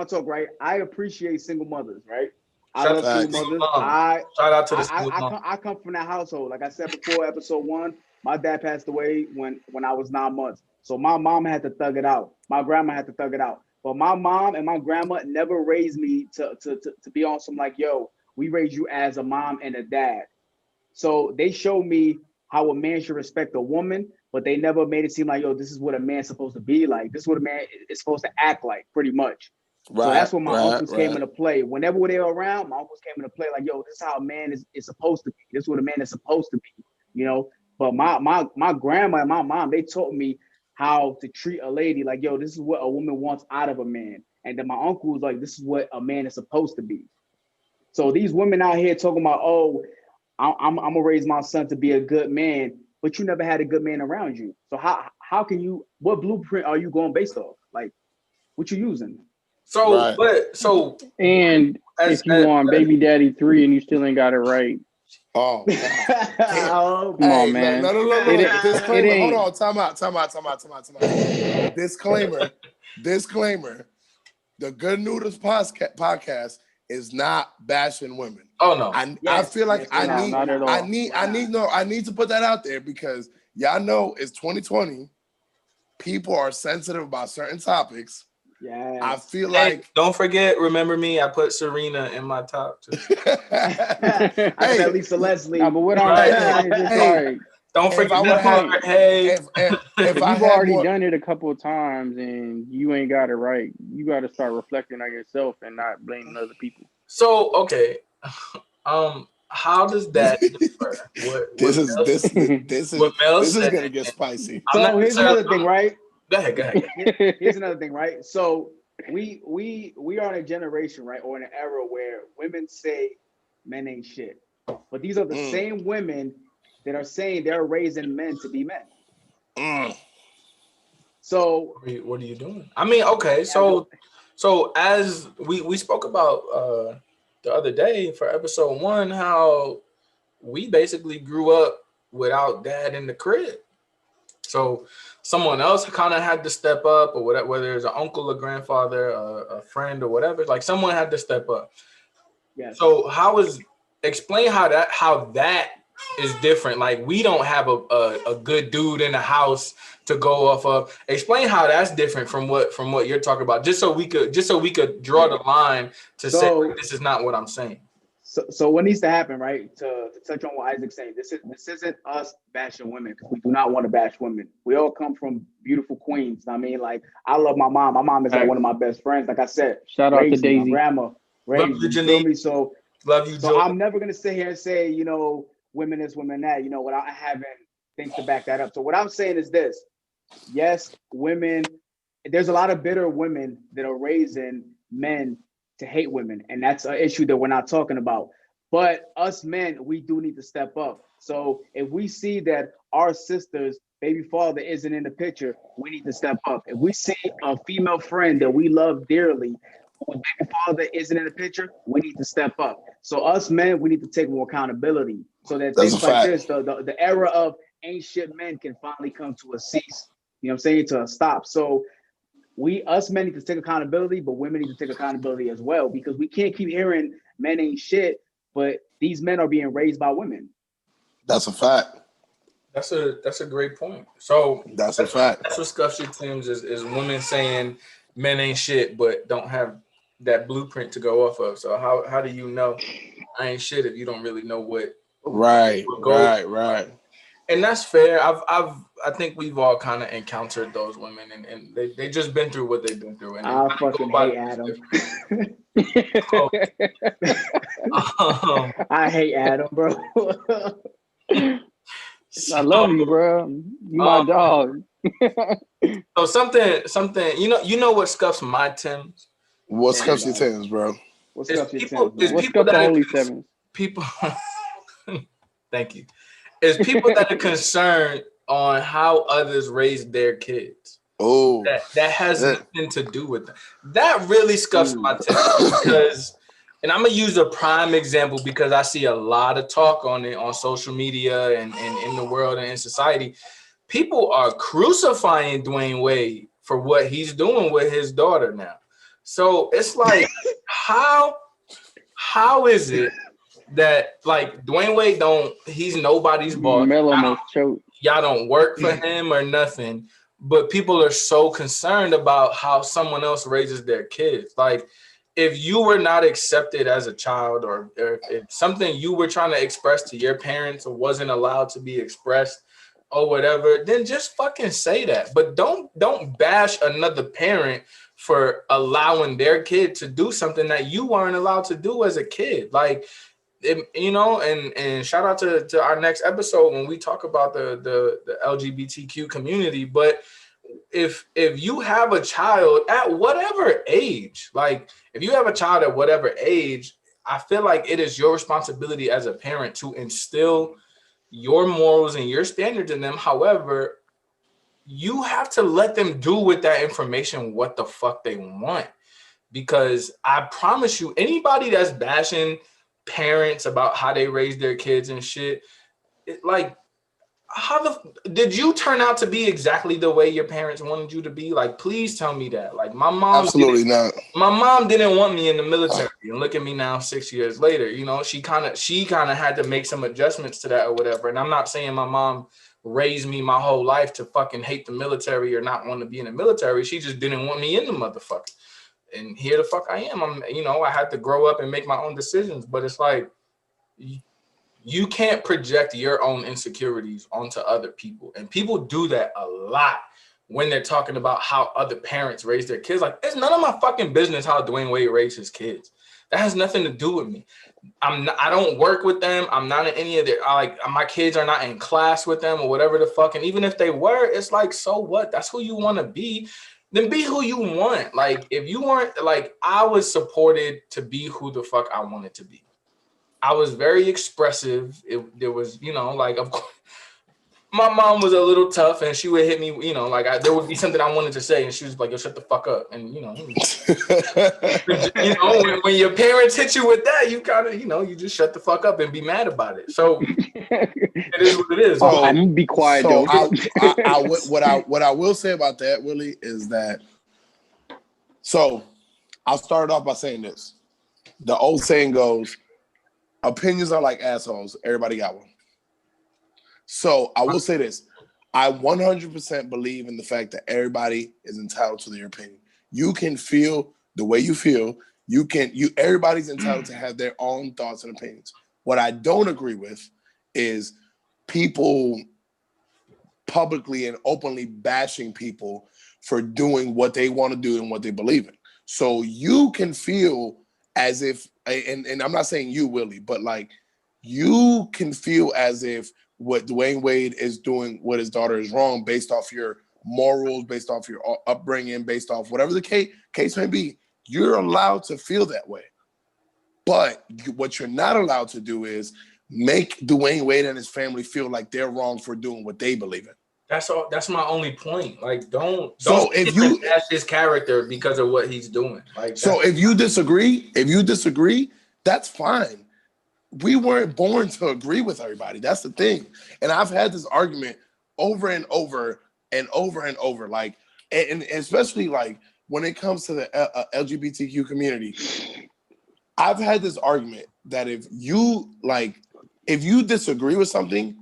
Speaker 2: talk,
Speaker 1: right? I appreciate single mothers, right? I
Speaker 2: Shout
Speaker 1: love single mothers.
Speaker 2: Shout out to the single mom.
Speaker 1: I come from that household. Like I said before, episode 1, my dad passed away when I was 9 months. So my mom had to thug it out. My grandma had to thug it out. But my mom and my grandma never raised me to be on some like, yo, we raised you as a mom and a dad. So they showed me how a man should respect a woman, but they never made it seem like, yo, this is what a man's supposed to be like. This is what a man is supposed to act like, pretty much. Right, so that's when my uncles came into play. Whenever they were around, my uncles came into play like, yo, this is how a man is supposed to be. This is what a man is supposed to be, you know? But my grandma and my mom, they taught me how to treat a lady like, yo, this is what a woman wants out of a man. And then my uncle was like, this is what a man is supposed to be. So these women out here talking about, oh, I'm gonna raise my son to be a good man, but you never had a good man around you. So how can you? What blueprint are you going based off? Like, what you using?
Speaker 2: So,
Speaker 4: and if you on Baby Daddy 3 and you still ain't got it right.
Speaker 3: Oh,
Speaker 4: come on, man.
Speaker 3: No. Disclaimer. Hold on. Time out. Disclaimer. The Good Noodles podcast is not bashing women.
Speaker 2: Oh no.
Speaker 3: I feel like I need to put that out there because y'all know it's 2020. People are sensitive about certain topics.
Speaker 1: Yeah.
Speaker 3: I feel like
Speaker 2: don't forget, remember me, I put Serena in my top too.
Speaker 1: I said Lisa Leslie.
Speaker 4: No, but what I'm saying is
Speaker 2: Don't forget
Speaker 3: that
Speaker 2: part. Hey,
Speaker 4: if you've already done it a couple of times and you ain't got it right, you got to start reflecting on yourself and not blaming other people.
Speaker 2: So okay, how does that differ?
Speaker 3: This is gonna get spicy.
Speaker 1: So here's another thing, right?
Speaker 2: Go ahead.
Speaker 1: Here's another thing, right? So we are in a generation, right, or in an era where women say men ain't shit, but these are the same women that are saying they're raising men to be men. So
Speaker 2: what are you doing? I mean, okay, so as we spoke about the other day for episode 1, how we basically grew up without dad in the crib. So someone else kind of had to step up, or whatever, whether it's an uncle, a grandfather, a friend, or whatever. Like someone had to step up.
Speaker 1: Yes.
Speaker 2: So explain how that is different. Like we don't have a good dude in the house to go off of. Explain how that's different from what you're talking about. Just so we could draw the line to say this is not what I'm saying.
Speaker 1: So what needs to happen, right? To touch on what Isaac's saying, this isn't us bashing women, because we do not want to bash women. We all come from beautiful queens. I mean, like, I love my mom. My mom is like one of my best friends. Like I said,
Speaker 4: shout out to Daisy.
Speaker 1: My grandma raised me. You feel me? So
Speaker 2: love you.
Speaker 1: So I'm never gonna sit here and say, women this, women that, without having things to back that up. So what I'm saying is this: yes, women. There's a lot of bitter women that are raising men to hate women, and that's an issue that we're not talking about. But us men, we do need to step up. So if we see that our sister's baby father isn't in the picture, we need to step up. If we see a female friend that we love dearly, whose baby father isn't in the picture, we need to step up. So us men, we need to take more accountability, so that things like this, the era of ain't shit men, can finally come to a cease. You know what I'm saying? To a stop. So us men need to take accountability, but women need to take accountability as well, because we can't keep hearing men ain't shit, but these men are being raised by women.
Speaker 3: That's a fact.
Speaker 2: That's a great point. So
Speaker 3: that's a fact.
Speaker 2: That's what scuffs your Timbs is women saying men ain't shit, but don't have that blueprint to go off of. So how do you know I ain't shit if you don't really know what?
Speaker 3: Right.
Speaker 2: And that's fair. I think we've all kind of encountered those women, and they just been through what they've been through. And
Speaker 1: I fucking hate Adam. I hate Adam, bro.
Speaker 4: I love you, bro. You my dog.
Speaker 2: So something. You know what scuffs my Timbs?
Speaker 3: What scuffs your Timbs, bro?
Speaker 1: What scuffs your
Speaker 4: Timbs? What scuffs the Holy Sevens?
Speaker 2: People. Thank you. It's people that are concerned on how others raise their kids.
Speaker 3: Oh,
Speaker 2: that has nothing to do with that. That really scuffs my Timbs, because, and I'm gonna use a prime example because I see a lot of talk on it on social media and in the world and in society. People are crucifying Dwayne Wade for what he's doing with his daughter now. So it's like, how is it that, like, Dwayne Wade he's nobody's boss. Y'all don't work for him or nothing, but people are so concerned about how someone else raises their kids. Like, if you were not accepted as a child, or if something you were trying to express to your parents wasn't allowed to be expressed or whatever, then just fucking say that. But don't bash another parent for allowing their kid to do something that you weren't allowed to do as a kid. Like, and shout out to our next episode when we talk about the LGBTQ community. But if you have a child at whatever age, like if you have a child at whatever age, I feel like it is your responsibility as a parent to instill your morals and your standards in them. However, you have to let them do with that information what the fuck they want. Because I promise you, anybody that's bashing parents about how they raise their kids and shit, like, did you turn out to be exactly the way your parents wanted you to be? Like, please tell me that. Like, my mom
Speaker 3: absolutely not.
Speaker 2: My mom didn't want me in the military, and look at me now 6 years later. She kind of had to make some adjustments to that or whatever. And I'm not saying my mom raised me my whole life to fucking hate the military or not want to be in the military. She just didn't want me in the motherfucker. And here the fuck I am. I had to grow up and make my own decisions. But it's like, you can't project your own insecurities onto other people. And people do that a lot when they're talking about how other parents raise their kids. Like, it's none of my fucking business how Dwayne Wade raised his kids. That has nothing to do with me. I don't work with them. I'm not in any of their, my kids are not in class with them or whatever the fuck. And even if they were, it's like, so what? That's who you want to be. Then be who you want. Like, if you weren't, like, I was supported to be who the fuck I wanted to be. I was very expressive. There was, like, of course, my mom was a little tough, and she would hit me, there would be something I wanted to say, and she was like, yo, shut the fuck up. And, when your parents hit you with that, you kind of, you just shut the fuck up and be mad about it. So it is what it is.
Speaker 4: So, I'm going to be quiet,
Speaker 3: so
Speaker 4: though.
Speaker 3: What I will say about that, Willie, is that, so I'll start off by saying this. The old saying goes, opinions are like assholes. Everybody got one. So I will say this. I 100% believe in the fact that everybody is entitled to their opinion. You can feel the way you feel. Everybody's entitled to have their own thoughts and opinions. What I don't agree with is people publicly and openly bashing people for doing what they want to do and what they believe in. So you can feel as if, and I'm not saying you, Willie, but like you can feel as if what Dwayne Wade is doing, what his daughter is wrong, based off your morals, based off your upbringing, based off whatever the case may be. You're allowed to feel that way. But what you're not allowed to do is make Dwayne Wade and his family feel like they're wrong for doing what they believe in.
Speaker 2: That's all. That's my only point. Like, don't
Speaker 3: if you
Speaker 2: bash his character because of what he's doing. Like,
Speaker 3: so if you disagree, that's fine. We weren't born to agree with everybody. That's the thing. And I've had this argument over and over and over and over. Like, and especially like when it comes to the LGBTQ community, I've had this argument that if you disagree with something,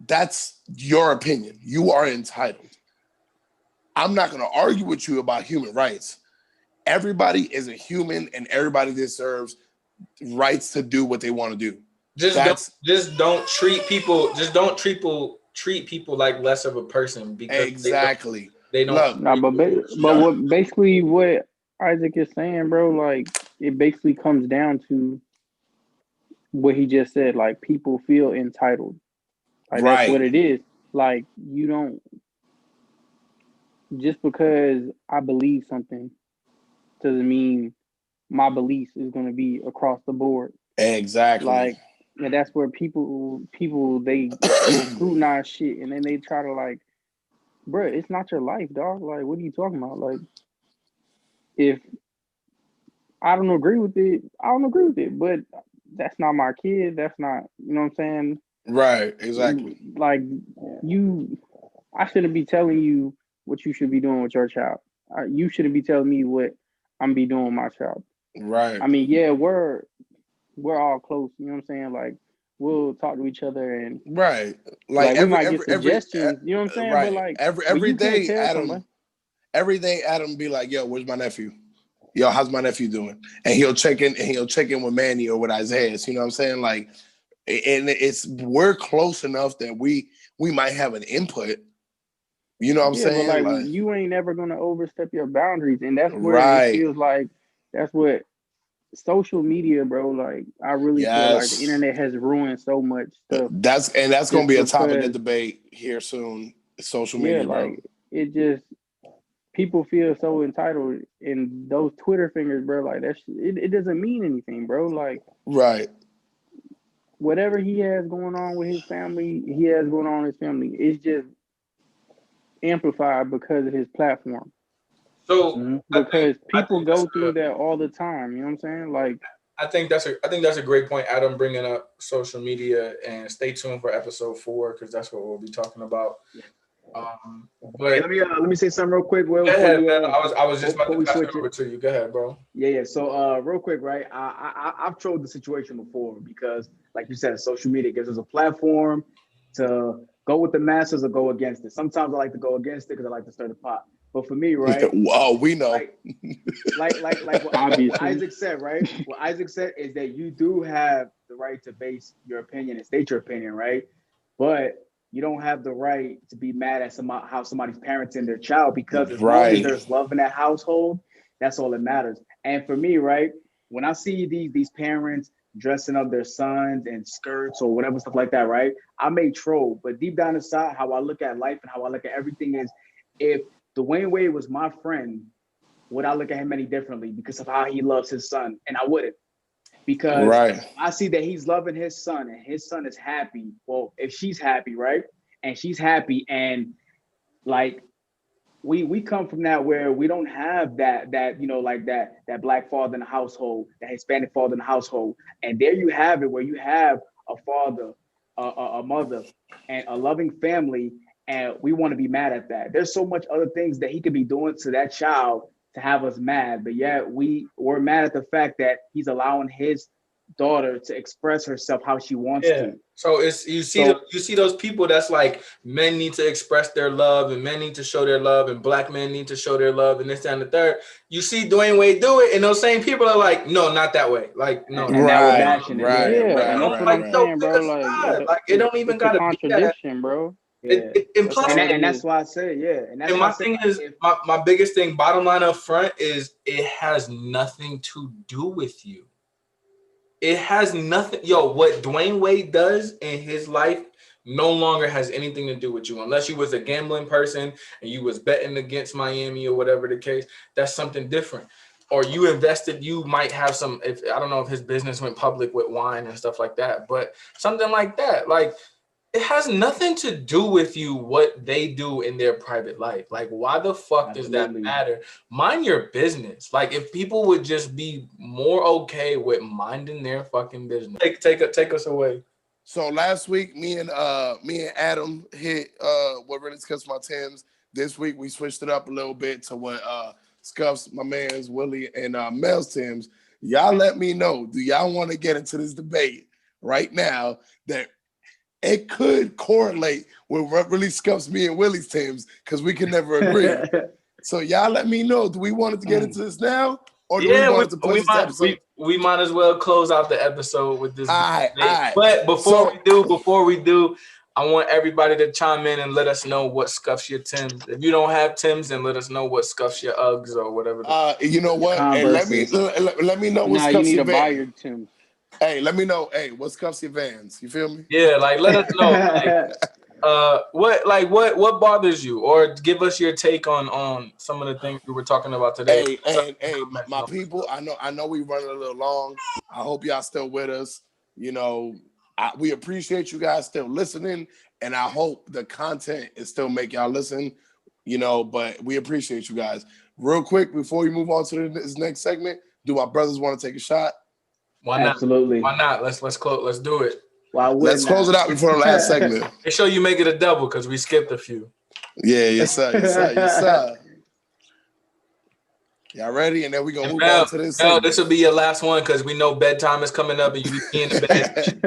Speaker 3: that's your opinion. You are entitled. I'm not going to argue with you about human rights. Everybody is a human and everybody deserves rights to do what they want to do.
Speaker 2: Just don't treat people like less of a person because
Speaker 3: exactly
Speaker 2: they don't.
Speaker 4: Basically what Isaac is saying, bro, like it basically comes down to what he just said. Like people feel entitled. Like right. That's what it is. Like you don't, just because I believe something doesn't mean my beliefs is going to be across the board.
Speaker 3: Exactly.
Speaker 4: Like, and that's where people they scrutinize shit, and then they try to like, bro, it's not your life, dog. Like, what are you talking about? Like, if I don't agree with it, I don't agree with it. But that's not my kid. That's not, you know what I'm saying?
Speaker 3: Right. Exactly.
Speaker 4: Like I shouldn't be telling you what you should be doing with your child. You shouldn't be telling me what I'm be doing with my child.
Speaker 3: Right.
Speaker 4: I mean, yeah, we're all close. You know what I'm saying? Like, we'll talk to each other and
Speaker 3: right.
Speaker 4: Like we might get suggestions. You know what I'm saying?
Speaker 3: Right.
Speaker 4: But like
Speaker 3: every day, Adam be like, "Yo, where's my nephew? Yo, how's my nephew doing?" And he'll check in with Manny or with Isaiah. You know what I'm saying? Like, and we're close enough that we might have an input. You know what I'm saying?
Speaker 4: But like you ain't never gonna overstep your boundaries, and that's where it feels like that's what social media, bro. Like I really feel like the internet has ruined so much stuff.
Speaker 3: That's gonna be a topic of debate here soon. Social media, bro.
Speaker 4: Like it just people feel so entitled, and those Twitter fingers, bro. Like it doesn't mean anything, bro. Like
Speaker 3: right.
Speaker 4: Whatever he has going on with his family, It's just amplified because of his platform.
Speaker 2: So
Speaker 4: because people go through that all the time, you know what I'm saying? Like
Speaker 2: I think that's a great point, Adam, bringing up social media, and stay tuned for episode 4 because that's what we'll be talking about. But
Speaker 1: let me say something real quick.
Speaker 2: Go ahead, man. I was just about to pass it over to you. Go ahead, bro.
Speaker 1: Yeah. So real quick, right? I've trolled the situation before because, like you said, social media gives us a platform to go with the masses or go against it. Sometimes I like to go against it because I like to stir the pot. But for me, right?
Speaker 3: Wow, we know.
Speaker 1: What Isaac said, right? What Isaac said is that you do have the right to base your opinion and state your opinion, right? But you don't have the right to be mad at how somebody's parenting their child, because as long as there's love in that household, that's all that matters. And for me, right, when I see these parents dressing up their sons in skirts or whatever stuff like that, right, I may troll, but deep down inside, how I look at life and how I look at everything is, if Dwayne Wade was my friend, would I look at him any differently because of how he loves his son? And I wouldn't. Because I see that he's loving his son and his son is happy. Well, if she's happy, right? And she's happy, and like we come from that where we don't have that black father in the household, that Hispanic father in the household. And there you have it, where you have a father, a mother, and a loving family, and we want to be mad at that. There's so much other things that he could be doing to that child to have us mad, but yet we're mad at the fact that he's allowing his daughter to express herself how she wants to.
Speaker 2: So you see those people that's like, men need to express their love and men need to show their love and black men need to show their love and this, that, and the third. You see Dwayne Wade do it, and those same people are like, no, not that way. Like, no,
Speaker 1: and now we're bashing it.
Speaker 4: And that's what I'm saying, bro.
Speaker 2: Like it don't even gotta be that,
Speaker 4: bro.
Speaker 1: Yeah. And that's why I said, and that's
Speaker 2: my thing is, my biggest thing, bottom line up front, is it has nothing to do with you. It has nothing. What Dwayne Wade does in his life no longer has anything to do with you, unless you was a gambling person and you was betting against Miami or whatever the case. That's something different. Or you invested, you might have some, I don't know if his business went public with wine and stuff like that, but something like that. Like, it has nothing to do with you what they do in their private life. Like, why the fuck does that matter? Mind your business. Like, if people would just be more okay with minding their fucking business. Take us away.
Speaker 3: So last week, me and Adam hit what really Scuffs my Tims. This week we switched it up a little bit to what Scuffs, my man's Willie, and Mel's Tims. Y'all let me know. Do y'all want to get into this debate right now that it could correlate with what really scuffs me and Willie's teams, because we can never agree. So y'all let me know. Do we want to get into this now, or do we want to push this episode?
Speaker 2: We might as well close out the episode with this.
Speaker 3: All right.
Speaker 2: But before we do, I want everybody to chime in and let us know what scuffs your Tims. If you don't have Tims, then let us know what scuffs your Uggs or whatever.
Speaker 3: You know what? Hey, let me know what scuffs your
Speaker 4: buy your Tims.
Speaker 3: Hey, let me know. Hey, what scuffs your Vans? You feel me?
Speaker 2: Yeah, like let us know. What bothers you, or give us your take on some of the things we were talking about today.
Speaker 3: Hey, my people. I know we running a little long. I hope y'all still with us. You know, we appreciate you guys still listening, and I hope the content is still make y'all listen. You know, but we appreciate you guys. Real quick before we move on to this next segment, do my brothers want to take a shot?
Speaker 2: Why not?
Speaker 1: Absolutely.
Speaker 2: Why not? Let's close. Let's do it.
Speaker 3: Let's close it out before the last segment.
Speaker 2: Make sure you make it a double because we skipped a few.
Speaker 3: Yeah, yes sir. Y'all ready? And then we're gonna move on to this segment.
Speaker 2: This will be your last one because we know bedtime is coming up and you be in the bed.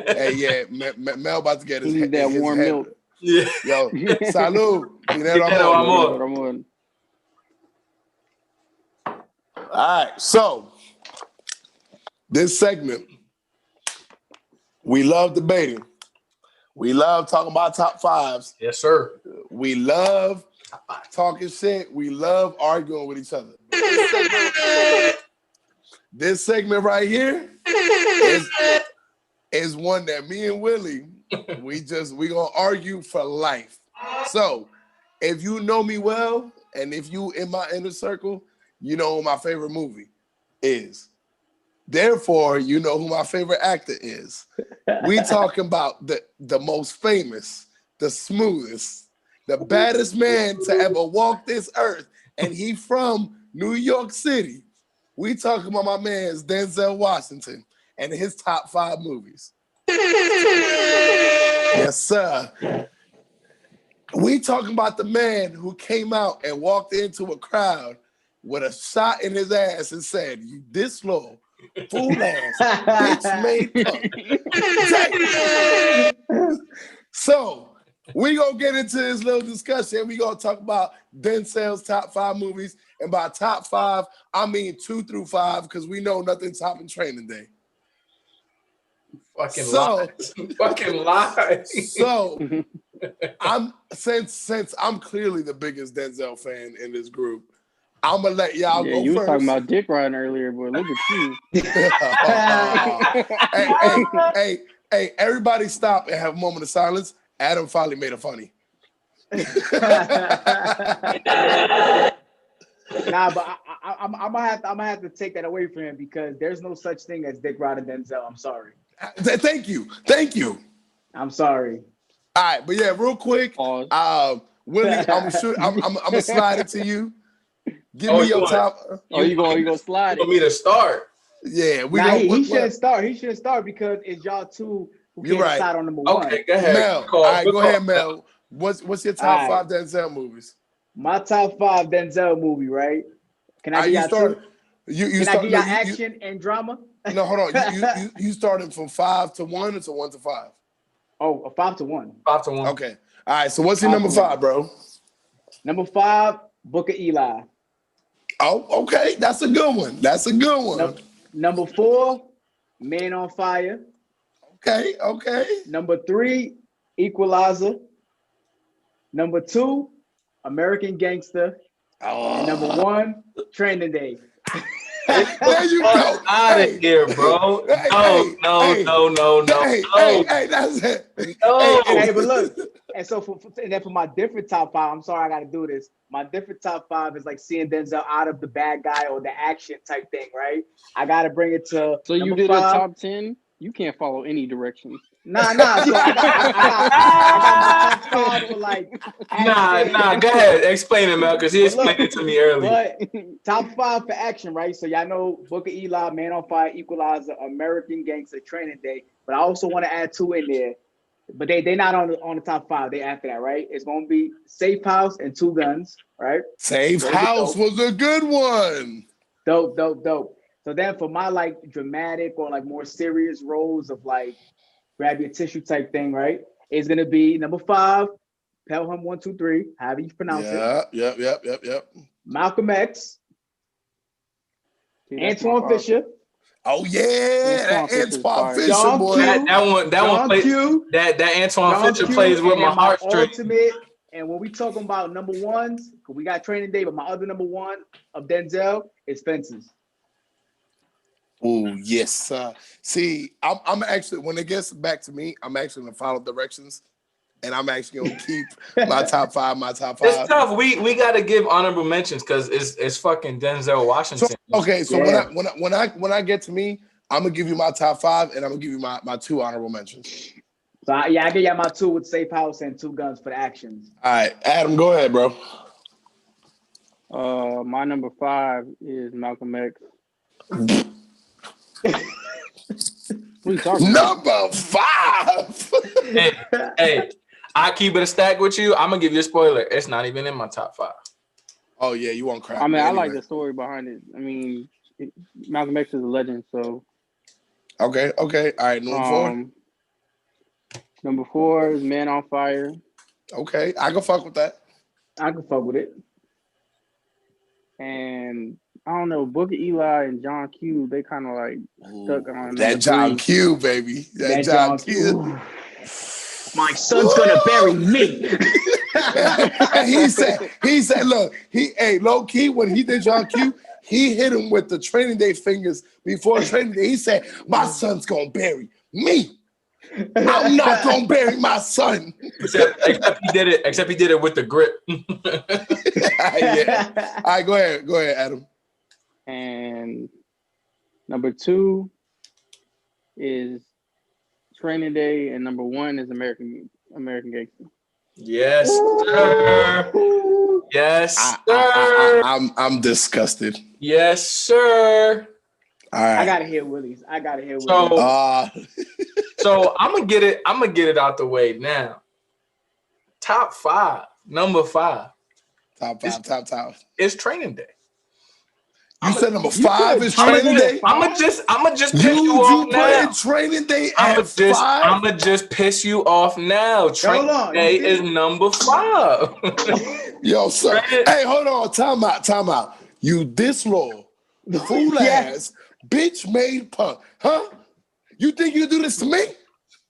Speaker 3: Hey, yeah, Mel about to get his
Speaker 4: head. That warm milk.
Speaker 2: Yeah.
Speaker 3: Yo, salud.
Speaker 4: Amor.
Speaker 3: All right, so this segment, we love debating. We love talking about top fives.
Speaker 2: Yes, sir.
Speaker 3: We love talking shit. We love arguing with each other. This segment right here is one that me and Willie, we gonna argue for life. So if you know me well, and if you in my inner circle, you know what my favorite movie is. Therefore, you know who my favorite actor is. We talking about the most famous, the smoothest, the baddest man to ever walk this earth, and he from New York City. We talking about my man's Denzel Washington and his top 5 movies. Yes, sir. We talking about the man who came out and walked into a crowd with a shot in his ass and said, "You disloyal, fool ass, bitch made punk." So We gonna get into this little discussion. We gonna talk about Denzel's top 5 movies, and by top 5, I mean 2 through 5, because we know nothing topping Training Day.
Speaker 2: Fucking lies.
Speaker 3: So since I'm clearly the biggest Denzel fan in this group, I'm gonna let y'all go
Speaker 4: you
Speaker 3: first.
Speaker 4: was talking about dick riding earlier, but look at you.
Speaker 3: Hey, everybody stop and have a moment of silence. Adam finally made it funny.
Speaker 1: Nah, but I'm gonna have to take that away from him because there's no such thing as dick riding Denzel. I'm sorry.
Speaker 3: Thank you.
Speaker 1: I'm sorry.
Speaker 3: All right, but yeah, real quick, Willie, I'm gonna slide it to you. Give me your top.
Speaker 4: You gonna slide it?
Speaker 2: You want me to start?
Speaker 3: Yeah,
Speaker 1: he shouldn't start. He shouldn't start because it's y'all two who can't decide on number one.
Speaker 2: Okay, go ahead.
Speaker 3: Mel, all right, go ahead, Mel. What's your top 5 Denzel movies?
Speaker 1: My top 5 Denzel movie, right? Can I give y'all two? Can I give y'all action and drama?
Speaker 3: No, hold on. You starting from 5 to 1 or to 1 to 5?
Speaker 1: Oh, 5 to 1.
Speaker 2: 5 to 1.
Speaker 3: Okay. All right. So what's your number 5, bro?
Speaker 1: Number 5, Book of Eli.
Speaker 3: Oh, okay. That's a good one.
Speaker 1: Number 4, Man on Fire.
Speaker 3: Okay.
Speaker 1: Number 3, Equalizer. Number 2, American Gangster. And number 1, Training Day.
Speaker 3: There you go.
Speaker 2: Out of here, bro. No.
Speaker 3: Hey, that's it.
Speaker 2: No.
Speaker 1: Hey, but look, and so for my different top 5, I'm sorry I got to do this. My different top 5 is like seeing Denzel out of the bad guy or the action type thing, right? I got to bring it to.
Speaker 4: So you did 5. A top 10. You can't follow any directions.
Speaker 1: Nah. So I got my top 5 for like.
Speaker 2: Nah. Go ahead. Explain it, Mel, because he explained it to me earlier.
Speaker 1: But top 5 for action, right? So y'all know Book of Eli, Man on Fire, Equalizer, American Gangster, Training Day. But I also want to add 2 in there. But they not on the top 5. They after that, right? It's gonna be Safe House and 2 Guns, right?
Speaker 3: Safe House was a good one.
Speaker 1: Dope. So then for my like dramatic or like more serious roles of like grab your tissue type thing, right? It's gonna be number 5, Pelham 123, however you pronounce it.
Speaker 3: Yep.
Speaker 1: Malcolm X. Antoine Fisher.
Speaker 3: Oh yeah, Antoine Fisher,
Speaker 1: John
Speaker 3: boy.
Speaker 2: That Antoine Fisher plays with my heartstrings.
Speaker 1: And when we talking about number 1s, because we got Training Day, but my other number 1 of Denzel is Fences.
Speaker 3: Oh yes. See, I'm actually, when it gets back to me, I'm actually gonna follow directions, and I'm actually gonna keep my top 5.
Speaker 2: It's tough. We gotta give honorable mentions because it's fucking Denzel Washington.
Speaker 3: When I get to me, I'm gonna give you my top 5, and I'm gonna give you my 2 honorable mentions.
Speaker 1: So I give you my 2 with Safe House and 2 Guns for the actions.
Speaker 3: All right, Adam, go ahead, bro.
Speaker 4: My number 5 is Malcolm X.
Speaker 3: Number 5.
Speaker 2: Hey, I keep it a stack with you. I'm gonna give you a spoiler. It's not even in my top 5.
Speaker 3: Oh yeah, you won't cry.
Speaker 4: I mean, I like the story behind it. I mean, Malcolm X is a legend, so.
Speaker 3: Okay. All right, number 4.
Speaker 4: Number 4 is Man on Fire.
Speaker 3: Okay, I can fuck with that.
Speaker 1: I can fuck with it.
Speaker 4: And I don't know, Book of Eli and John Q, they kind of like stuck on
Speaker 3: that John Q, baby. That John Q.
Speaker 1: My son's gonna bury me.
Speaker 3: he said, look, low key, when he did John Q, he hit him with the Training Day fingers before Training Day. He said, my son's gonna bury me. I'm not gonna bury my son.
Speaker 2: Except he did it with the grip.
Speaker 3: Yeah. All right, go ahead, Adam.
Speaker 4: And number 2 is Training Day, and number 1 is American Gangster.
Speaker 2: Yes, sir. Yes, sir.
Speaker 3: I'm disgusted.
Speaker 2: Yes, sir.
Speaker 3: All right.
Speaker 1: I gotta hear Willie's.
Speaker 2: So I'm gonna get it out the way now. Top 5, number 5.
Speaker 3: Top 5.
Speaker 2: It's Training Day.
Speaker 3: You said number 5 is Training Day.
Speaker 2: I'ma just piss you off now.
Speaker 3: Training Day at 5.
Speaker 2: I'ma just piss you off now. Training Day is number 5.
Speaker 3: Yo, sir. Hey, hold on. Time out. You disloyal, fool ass, bitch made punk. Huh? You think you do this to me?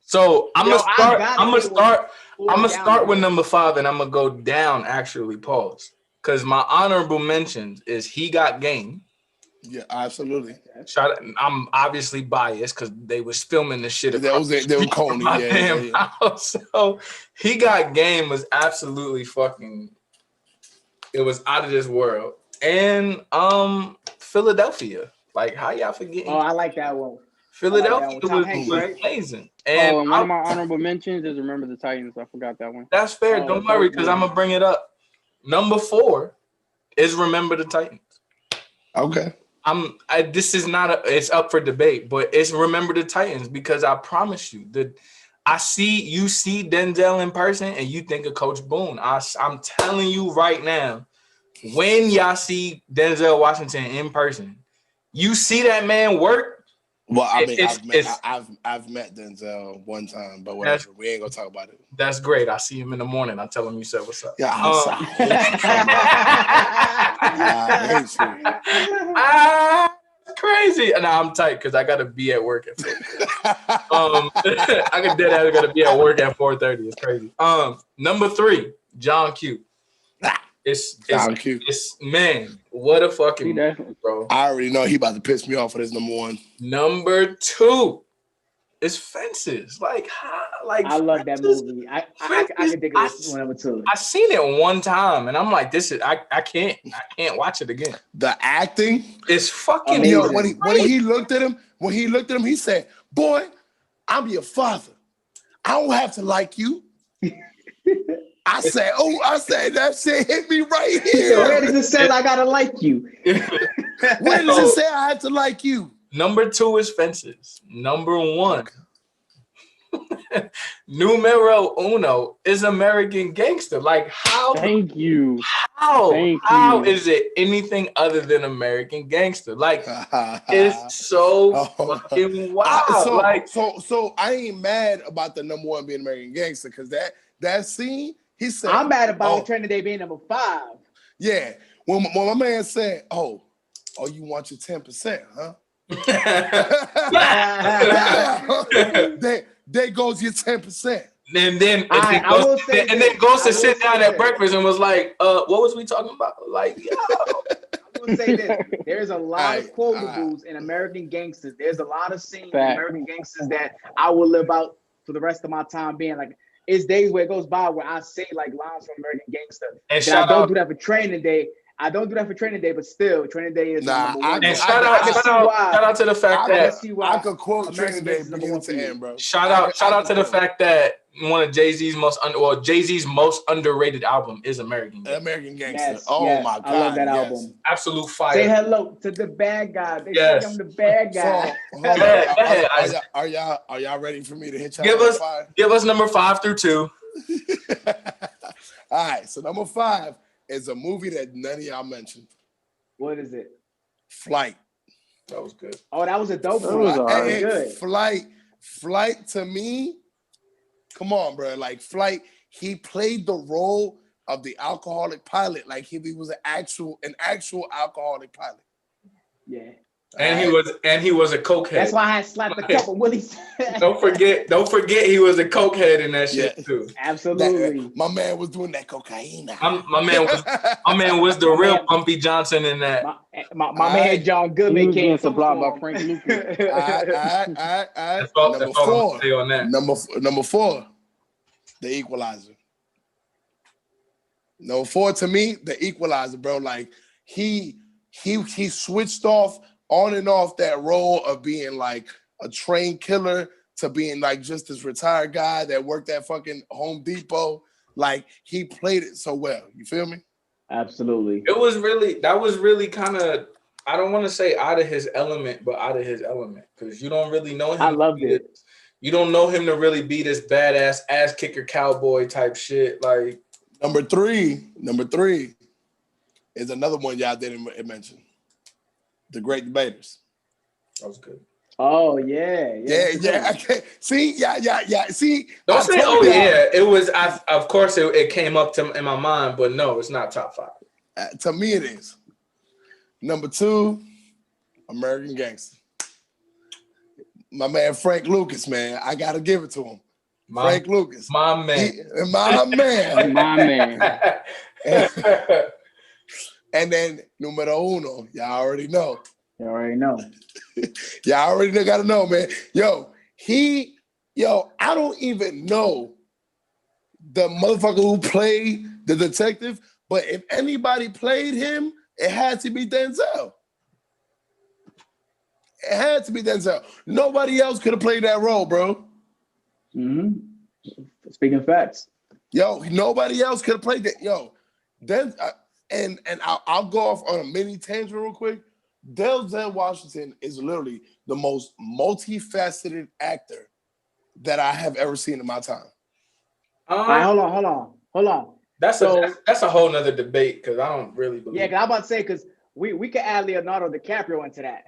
Speaker 2: So I'm gonna start with number 5 and I'm gonna go down actually, pause. Because my honorable mentions is He Got Game.
Speaker 3: Yeah, absolutely.
Speaker 2: I'm obviously biased because they was filming this shit.
Speaker 3: They were Coney. Yeah.
Speaker 2: So He Got Game was absolutely fucking. It was out of this world. And Philadelphia. Like, how y'all forgetting?
Speaker 1: Oh, I like that one.
Speaker 2: Philadelphia was
Speaker 1: right?
Speaker 2: amazing.
Speaker 4: And one of my honorable mentions is Remember the Titans. I forgot that one.
Speaker 2: That's fair. Don't worry, because I'm gonna bring it up. Number 4 is Remember the Titans.
Speaker 3: Okay.
Speaker 2: This is not it's up for debate, but it's Remember the Titans because I promise you that you see Denzel in person and you think of Coach Boone. I'm telling you right now, when y'all see Denzel Washington in person, you see that man work.
Speaker 3: Well, I mean, I've met Denzel one time, but whatever. We ain't gonna talk about it.
Speaker 2: That's great. I see him in the morning. I tell him you said what's up.
Speaker 3: Yeah,
Speaker 2: crazy. And I'm tight because I gotta be at work at 4:30. I gotta be at work at 4:30. It's crazy. Number 3, John Q. It's man, what a fucking movie, bro.
Speaker 3: I already know he about to piss me off for this number 1.
Speaker 2: Number 2 is Fences. I
Speaker 1: love that movie. I can think of this one number 2.
Speaker 2: I seen it one time and I'm like, I can't watch it again.
Speaker 3: The acting
Speaker 2: is fucking
Speaker 3: amazing. Yo, when he looked at him, he said, "Boy, I'm your father. I don't have to like you." I said, that shit hit me right here.
Speaker 1: Where does it say I gotta like you?
Speaker 3: Where does it say I have to like you?
Speaker 2: Number 2 is Fences. Number 1, numero uno is American Gangster. Like, how?
Speaker 4: Thank you.
Speaker 2: How is it anything other than American Gangster? Like, it's so fucking wild.
Speaker 3: So I ain't mad about the number 1 being American Gangster because that scene. He said,
Speaker 1: I'm mad about Training Day being number 5.
Speaker 3: Yeah. When my man said, oh, you want your 10%, huh? There goes your 10%.
Speaker 2: And then goes to sit down at breakfast and was like, what was we talking about? Like, yo.
Speaker 1: I will say this. There's a lot of quotables in American Gangsters. There's a lot of scenes in American Gangsters that I will live out for the rest of my time being like, it's days where it goes by where I say like lines from American Gangster. And I don't do that for Training Day. But still, Training Day is number 1.
Speaker 2: And shout out to the fact that
Speaker 3: I could quote Training Day beginning to end, bro.
Speaker 2: Shout out to the fact that one of Jay-Z's Jay-Z's most underrated album is American Gangster.
Speaker 1: Yes,
Speaker 3: my God.
Speaker 1: I love that album.
Speaker 2: Absolute fire.
Speaker 1: Say hello to the bad guy. They say I'm the bad guy.
Speaker 3: So, are y'all ready for me to hit y'all?
Speaker 2: Give us number 5 through 2.
Speaker 3: All right, so number 5 is a movie that none of y'all mentioned.
Speaker 1: What is it?
Speaker 3: Flight.
Speaker 2: That was good.
Speaker 1: Oh, that was a dope one. Good.
Speaker 3: Flight to me. Come on, bro. Like Flight, he played the role of the alcoholic pilot, like he was an actual alcoholic pilot.
Speaker 1: Yeah.
Speaker 2: And he was a cokehead.
Speaker 1: That's why I slapped a couple Willies.
Speaker 2: Don't forget he was a cokehead in that shit too.
Speaker 1: Absolutely.
Speaker 3: My man was doing that cocaine.
Speaker 2: My man was the real Bumpy Johnson in that.
Speaker 1: My man John Goodman came
Speaker 4: supplied by Frank Lucas.
Speaker 3: Number 4, The Equalizer. Number 4 to me, The Equalizer, bro. Like he switched off on and off that role of being like a trained killer to being like just this retired guy that worked at fucking Home Depot. Like he played it so well. You feel me?
Speaker 1: Absolutely.
Speaker 2: That was really kind of, I don't want to say out of his element, but out of his element. Because you don't really know him.
Speaker 1: I loved it.
Speaker 2: You don't know him to really be this badass ass kicker cowboy type shit. Like
Speaker 3: number three is another one y'all didn't mention. The Great Debaters.
Speaker 2: That was good.
Speaker 1: Oh yeah.
Speaker 3: I can't see. Yeah. See,
Speaker 2: don't say. Oh yeah, it was. Of course, it came up in my mind, but no, it's not top 5.
Speaker 3: To me, it is. Number 2, American Gangster. My man Frank Lucas, man, I gotta give it to him. Frank Lucas,
Speaker 2: my man,
Speaker 3: my man,
Speaker 4: my man.
Speaker 3: And then numero uno, y'all already know.
Speaker 1: You already know.
Speaker 3: Y'all already gotta know, man. Yo, I don't even know the motherfucker who played the detective, but if anybody played him, it had to be Denzel. It had to be Denzel. Nobody else could have played that role, bro.
Speaker 1: Mm-hmm. Speaking facts.
Speaker 3: Yo, nobody else could have played that. Yo, and I'll go off on a mini tangent real quick. Denzel Washington is literally the most multifaceted actor that I have ever seen in my time.
Speaker 1: Hold on.
Speaker 2: That's a whole nother debate because I don't really believe.
Speaker 1: Yeah, because I'm about to say because we could add Leonardo DiCaprio into that.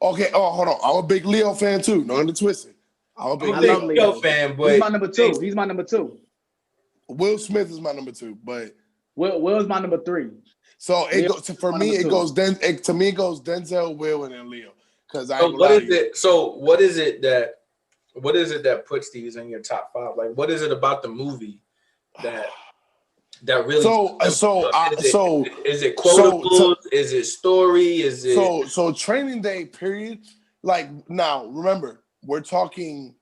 Speaker 3: Okay. Oh, hold on. I'm a big Leo fan too. Don't get it twisted. I'm a big
Speaker 2: Leo fan, but
Speaker 1: he's my number two.
Speaker 3: Will Smith is my number 2, but
Speaker 1: Will's my number 3.
Speaker 3: So it goes for me. It goes to me. It goes Denzel, Will, and then Leo. Because
Speaker 2: what is it that puts these in your top 5? Like, what is it about the movie that really?
Speaker 3: Is
Speaker 2: it quotables? Is it story? Is it
Speaker 3: so Training Day period? Like now, remember we're talking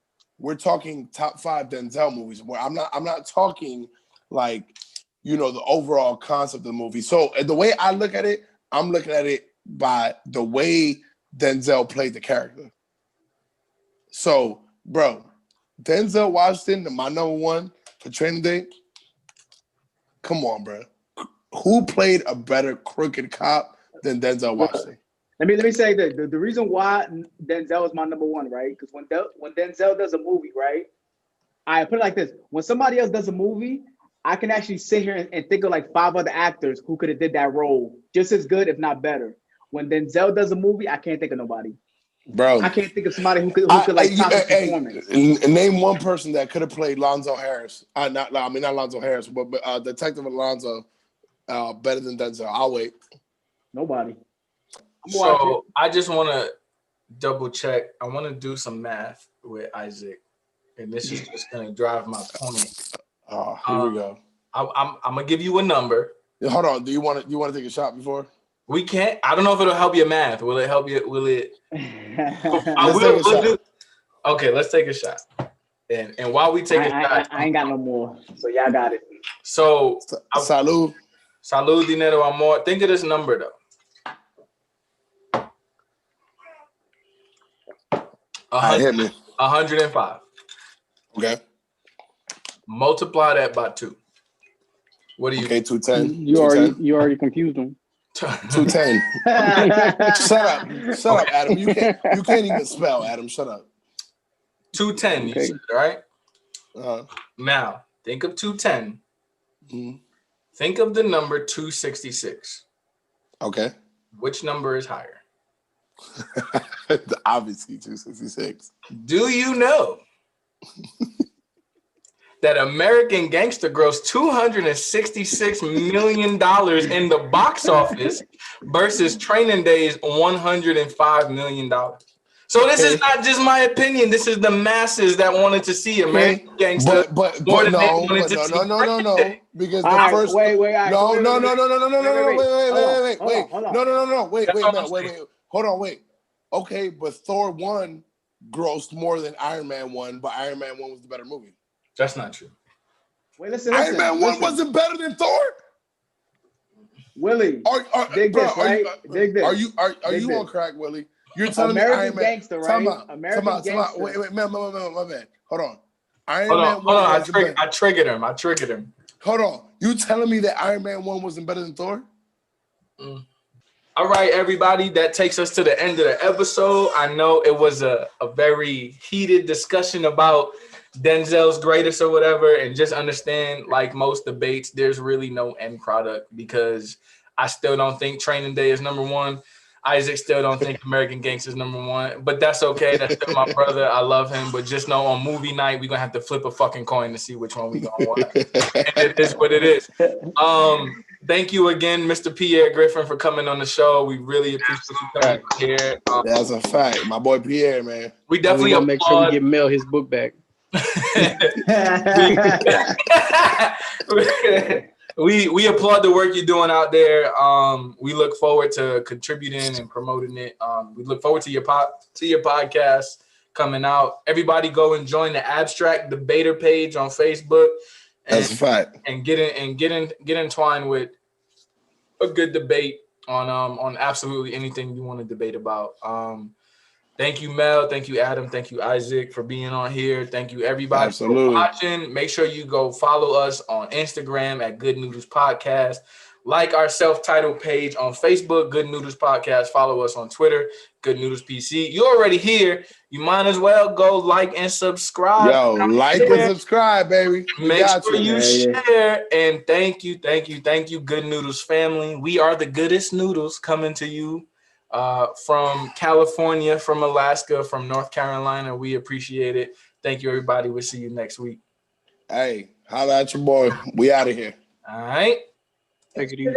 Speaker 3: top 5 Denzel movies. Where I'm not talking like. The overall concept of the movie. So the way I look at it, I'm looking at it by the way Denzel played the character. So, bro, Denzel Washington, my number 1 for Training Day. Come on, bro. Who played a better crooked cop than Denzel Washington?
Speaker 1: Let me say that the reason why Denzel is my number 1, right? Because when Denzel does a movie, right? I put it like this: when somebody else does a movie, I can actually sit here and think of like 5 other actors who could have did that role just as good, if not better. When Denzel does a movie, I can't think of nobody.
Speaker 3: Bro,
Speaker 1: I can't think of somebody who could top his performance.
Speaker 3: Name one person that could have played Lonzo Harris. Not Lonzo Harris, but Detective Alonzo better than Denzel. I'll wait.
Speaker 1: Nobody.
Speaker 2: So I just want to double check. I want to do some math with Isaac, and this is just going to drive my point.
Speaker 3: Oh, here we go.
Speaker 2: I'm gonna give you a number.
Speaker 3: Hold on. Do you want to take a shot before?
Speaker 2: We can't. I don't know if it'll help your math. Will it help you? Will it? Okay, let's take a shot. And while we take a shot,
Speaker 1: I ain't got no more. So y'all got it.
Speaker 2: So
Speaker 3: salud,
Speaker 2: dinero amor. Think of this number though. 105.
Speaker 3: Okay.
Speaker 2: Multiply that by 2. What do you?
Speaker 3: Okay, 210.
Speaker 4: You already confused them.
Speaker 3: 210. Shut up, Adam. You can't even spell, Adam. Shut up.
Speaker 2: 210.
Speaker 3: Okay.
Speaker 2: You said, right? Now think of 210.
Speaker 3: Mm-hmm.
Speaker 2: Think of the number 266.
Speaker 3: Okay.
Speaker 2: Which number is higher?
Speaker 3: Obviously 266.
Speaker 2: Do you know that American Gangster grossed $266 million in the box office versus Training Day's $105 million? So this is not just my opinion. This is the masses that wanted to see American Gangster.
Speaker 3: But
Speaker 2: no.
Speaker 3: Because
Speaker 1: the
Speaker 3: first
Speaker 1: wait.
Speaker 3: Hold on, wait. Okay, but Thor 1 grossed more than Iron Man 1, but Iron Man 1 was the better movie.
Speaker 2: That's not true.
Speaker 1: Wait, listen.
Speaker 3: Iron Man 1 wasn't better than Thor?
Speaker 1: Willie, dig this, right? Dig this.
Speaker 3: Are you on crack, Willie? You're telling
Speaker 1: American
Speaker 3: me Iron Man
Speaker 1: Gangster, right?
Speaker 3: American Gangster. Wait, my bad. Hold on.
Speaker 2: Hold on. I triggered him.
Speaker 3: Hold on. You telling me that Iron Man 1 wasn't better than Thor?
Speaker 2: All right, everybody. That takes us to the end of the episode. I know it was a very heated discussion about Denzel's greatest or whatever, and just understand, like most debates, there's really no end product because I still don't think Training Day is number 1. Isaac still don't think American Gangster's #1, but that's okay. That's still my brother. I love him, but just know on movie night we're gonna have to flip a fucking coin to see which one we gonna watch. And it is what it is. Thank you again, Mr. Pierre Griffin, for coming on the show. We really appreciate you coming here.
Speaker 3: That's a fact, my boy Pierre, man.
Speaker 2: We definitely
Speaker 4: gonna make sure we get Mel his book back.
Speaker 2: We applaud the work you're doing out there. We look forward to contributing and promoting it. We look forward to your podcast coming out. Everybody go and join the Abstract Debater page on Facebook.
Speaker 3: That's a fact.
Speaker 2: And get entwined with a good debate on absolutely anything you want to debate about. Thank you, Mel. Thank you, Adam. Thank you, Isaac, for being on here. Thank you, everybody, for watching. Make sure you go follow us on Instagram at Good Noodles Podcast. Like our self-titled page on Facebook, Good Noodles Podcast. Follow us on Twitter, Good Noodles PC. You already here. You might as well go like and subscribe.
Speaker 3: Yo, like and subscribe, baby.
Speaker 2: Make sure you share. And thank you, Good Noodles family. We are the goodest noodles coming to you from California, from Alaska, from North Carolina. We appreciate it. Thank you, everybody. We'll see you next week.
Speaker 3: Hey, holla at your boy. We out of here.
Speaker 2: All right.
Speaker 4: Take it easy.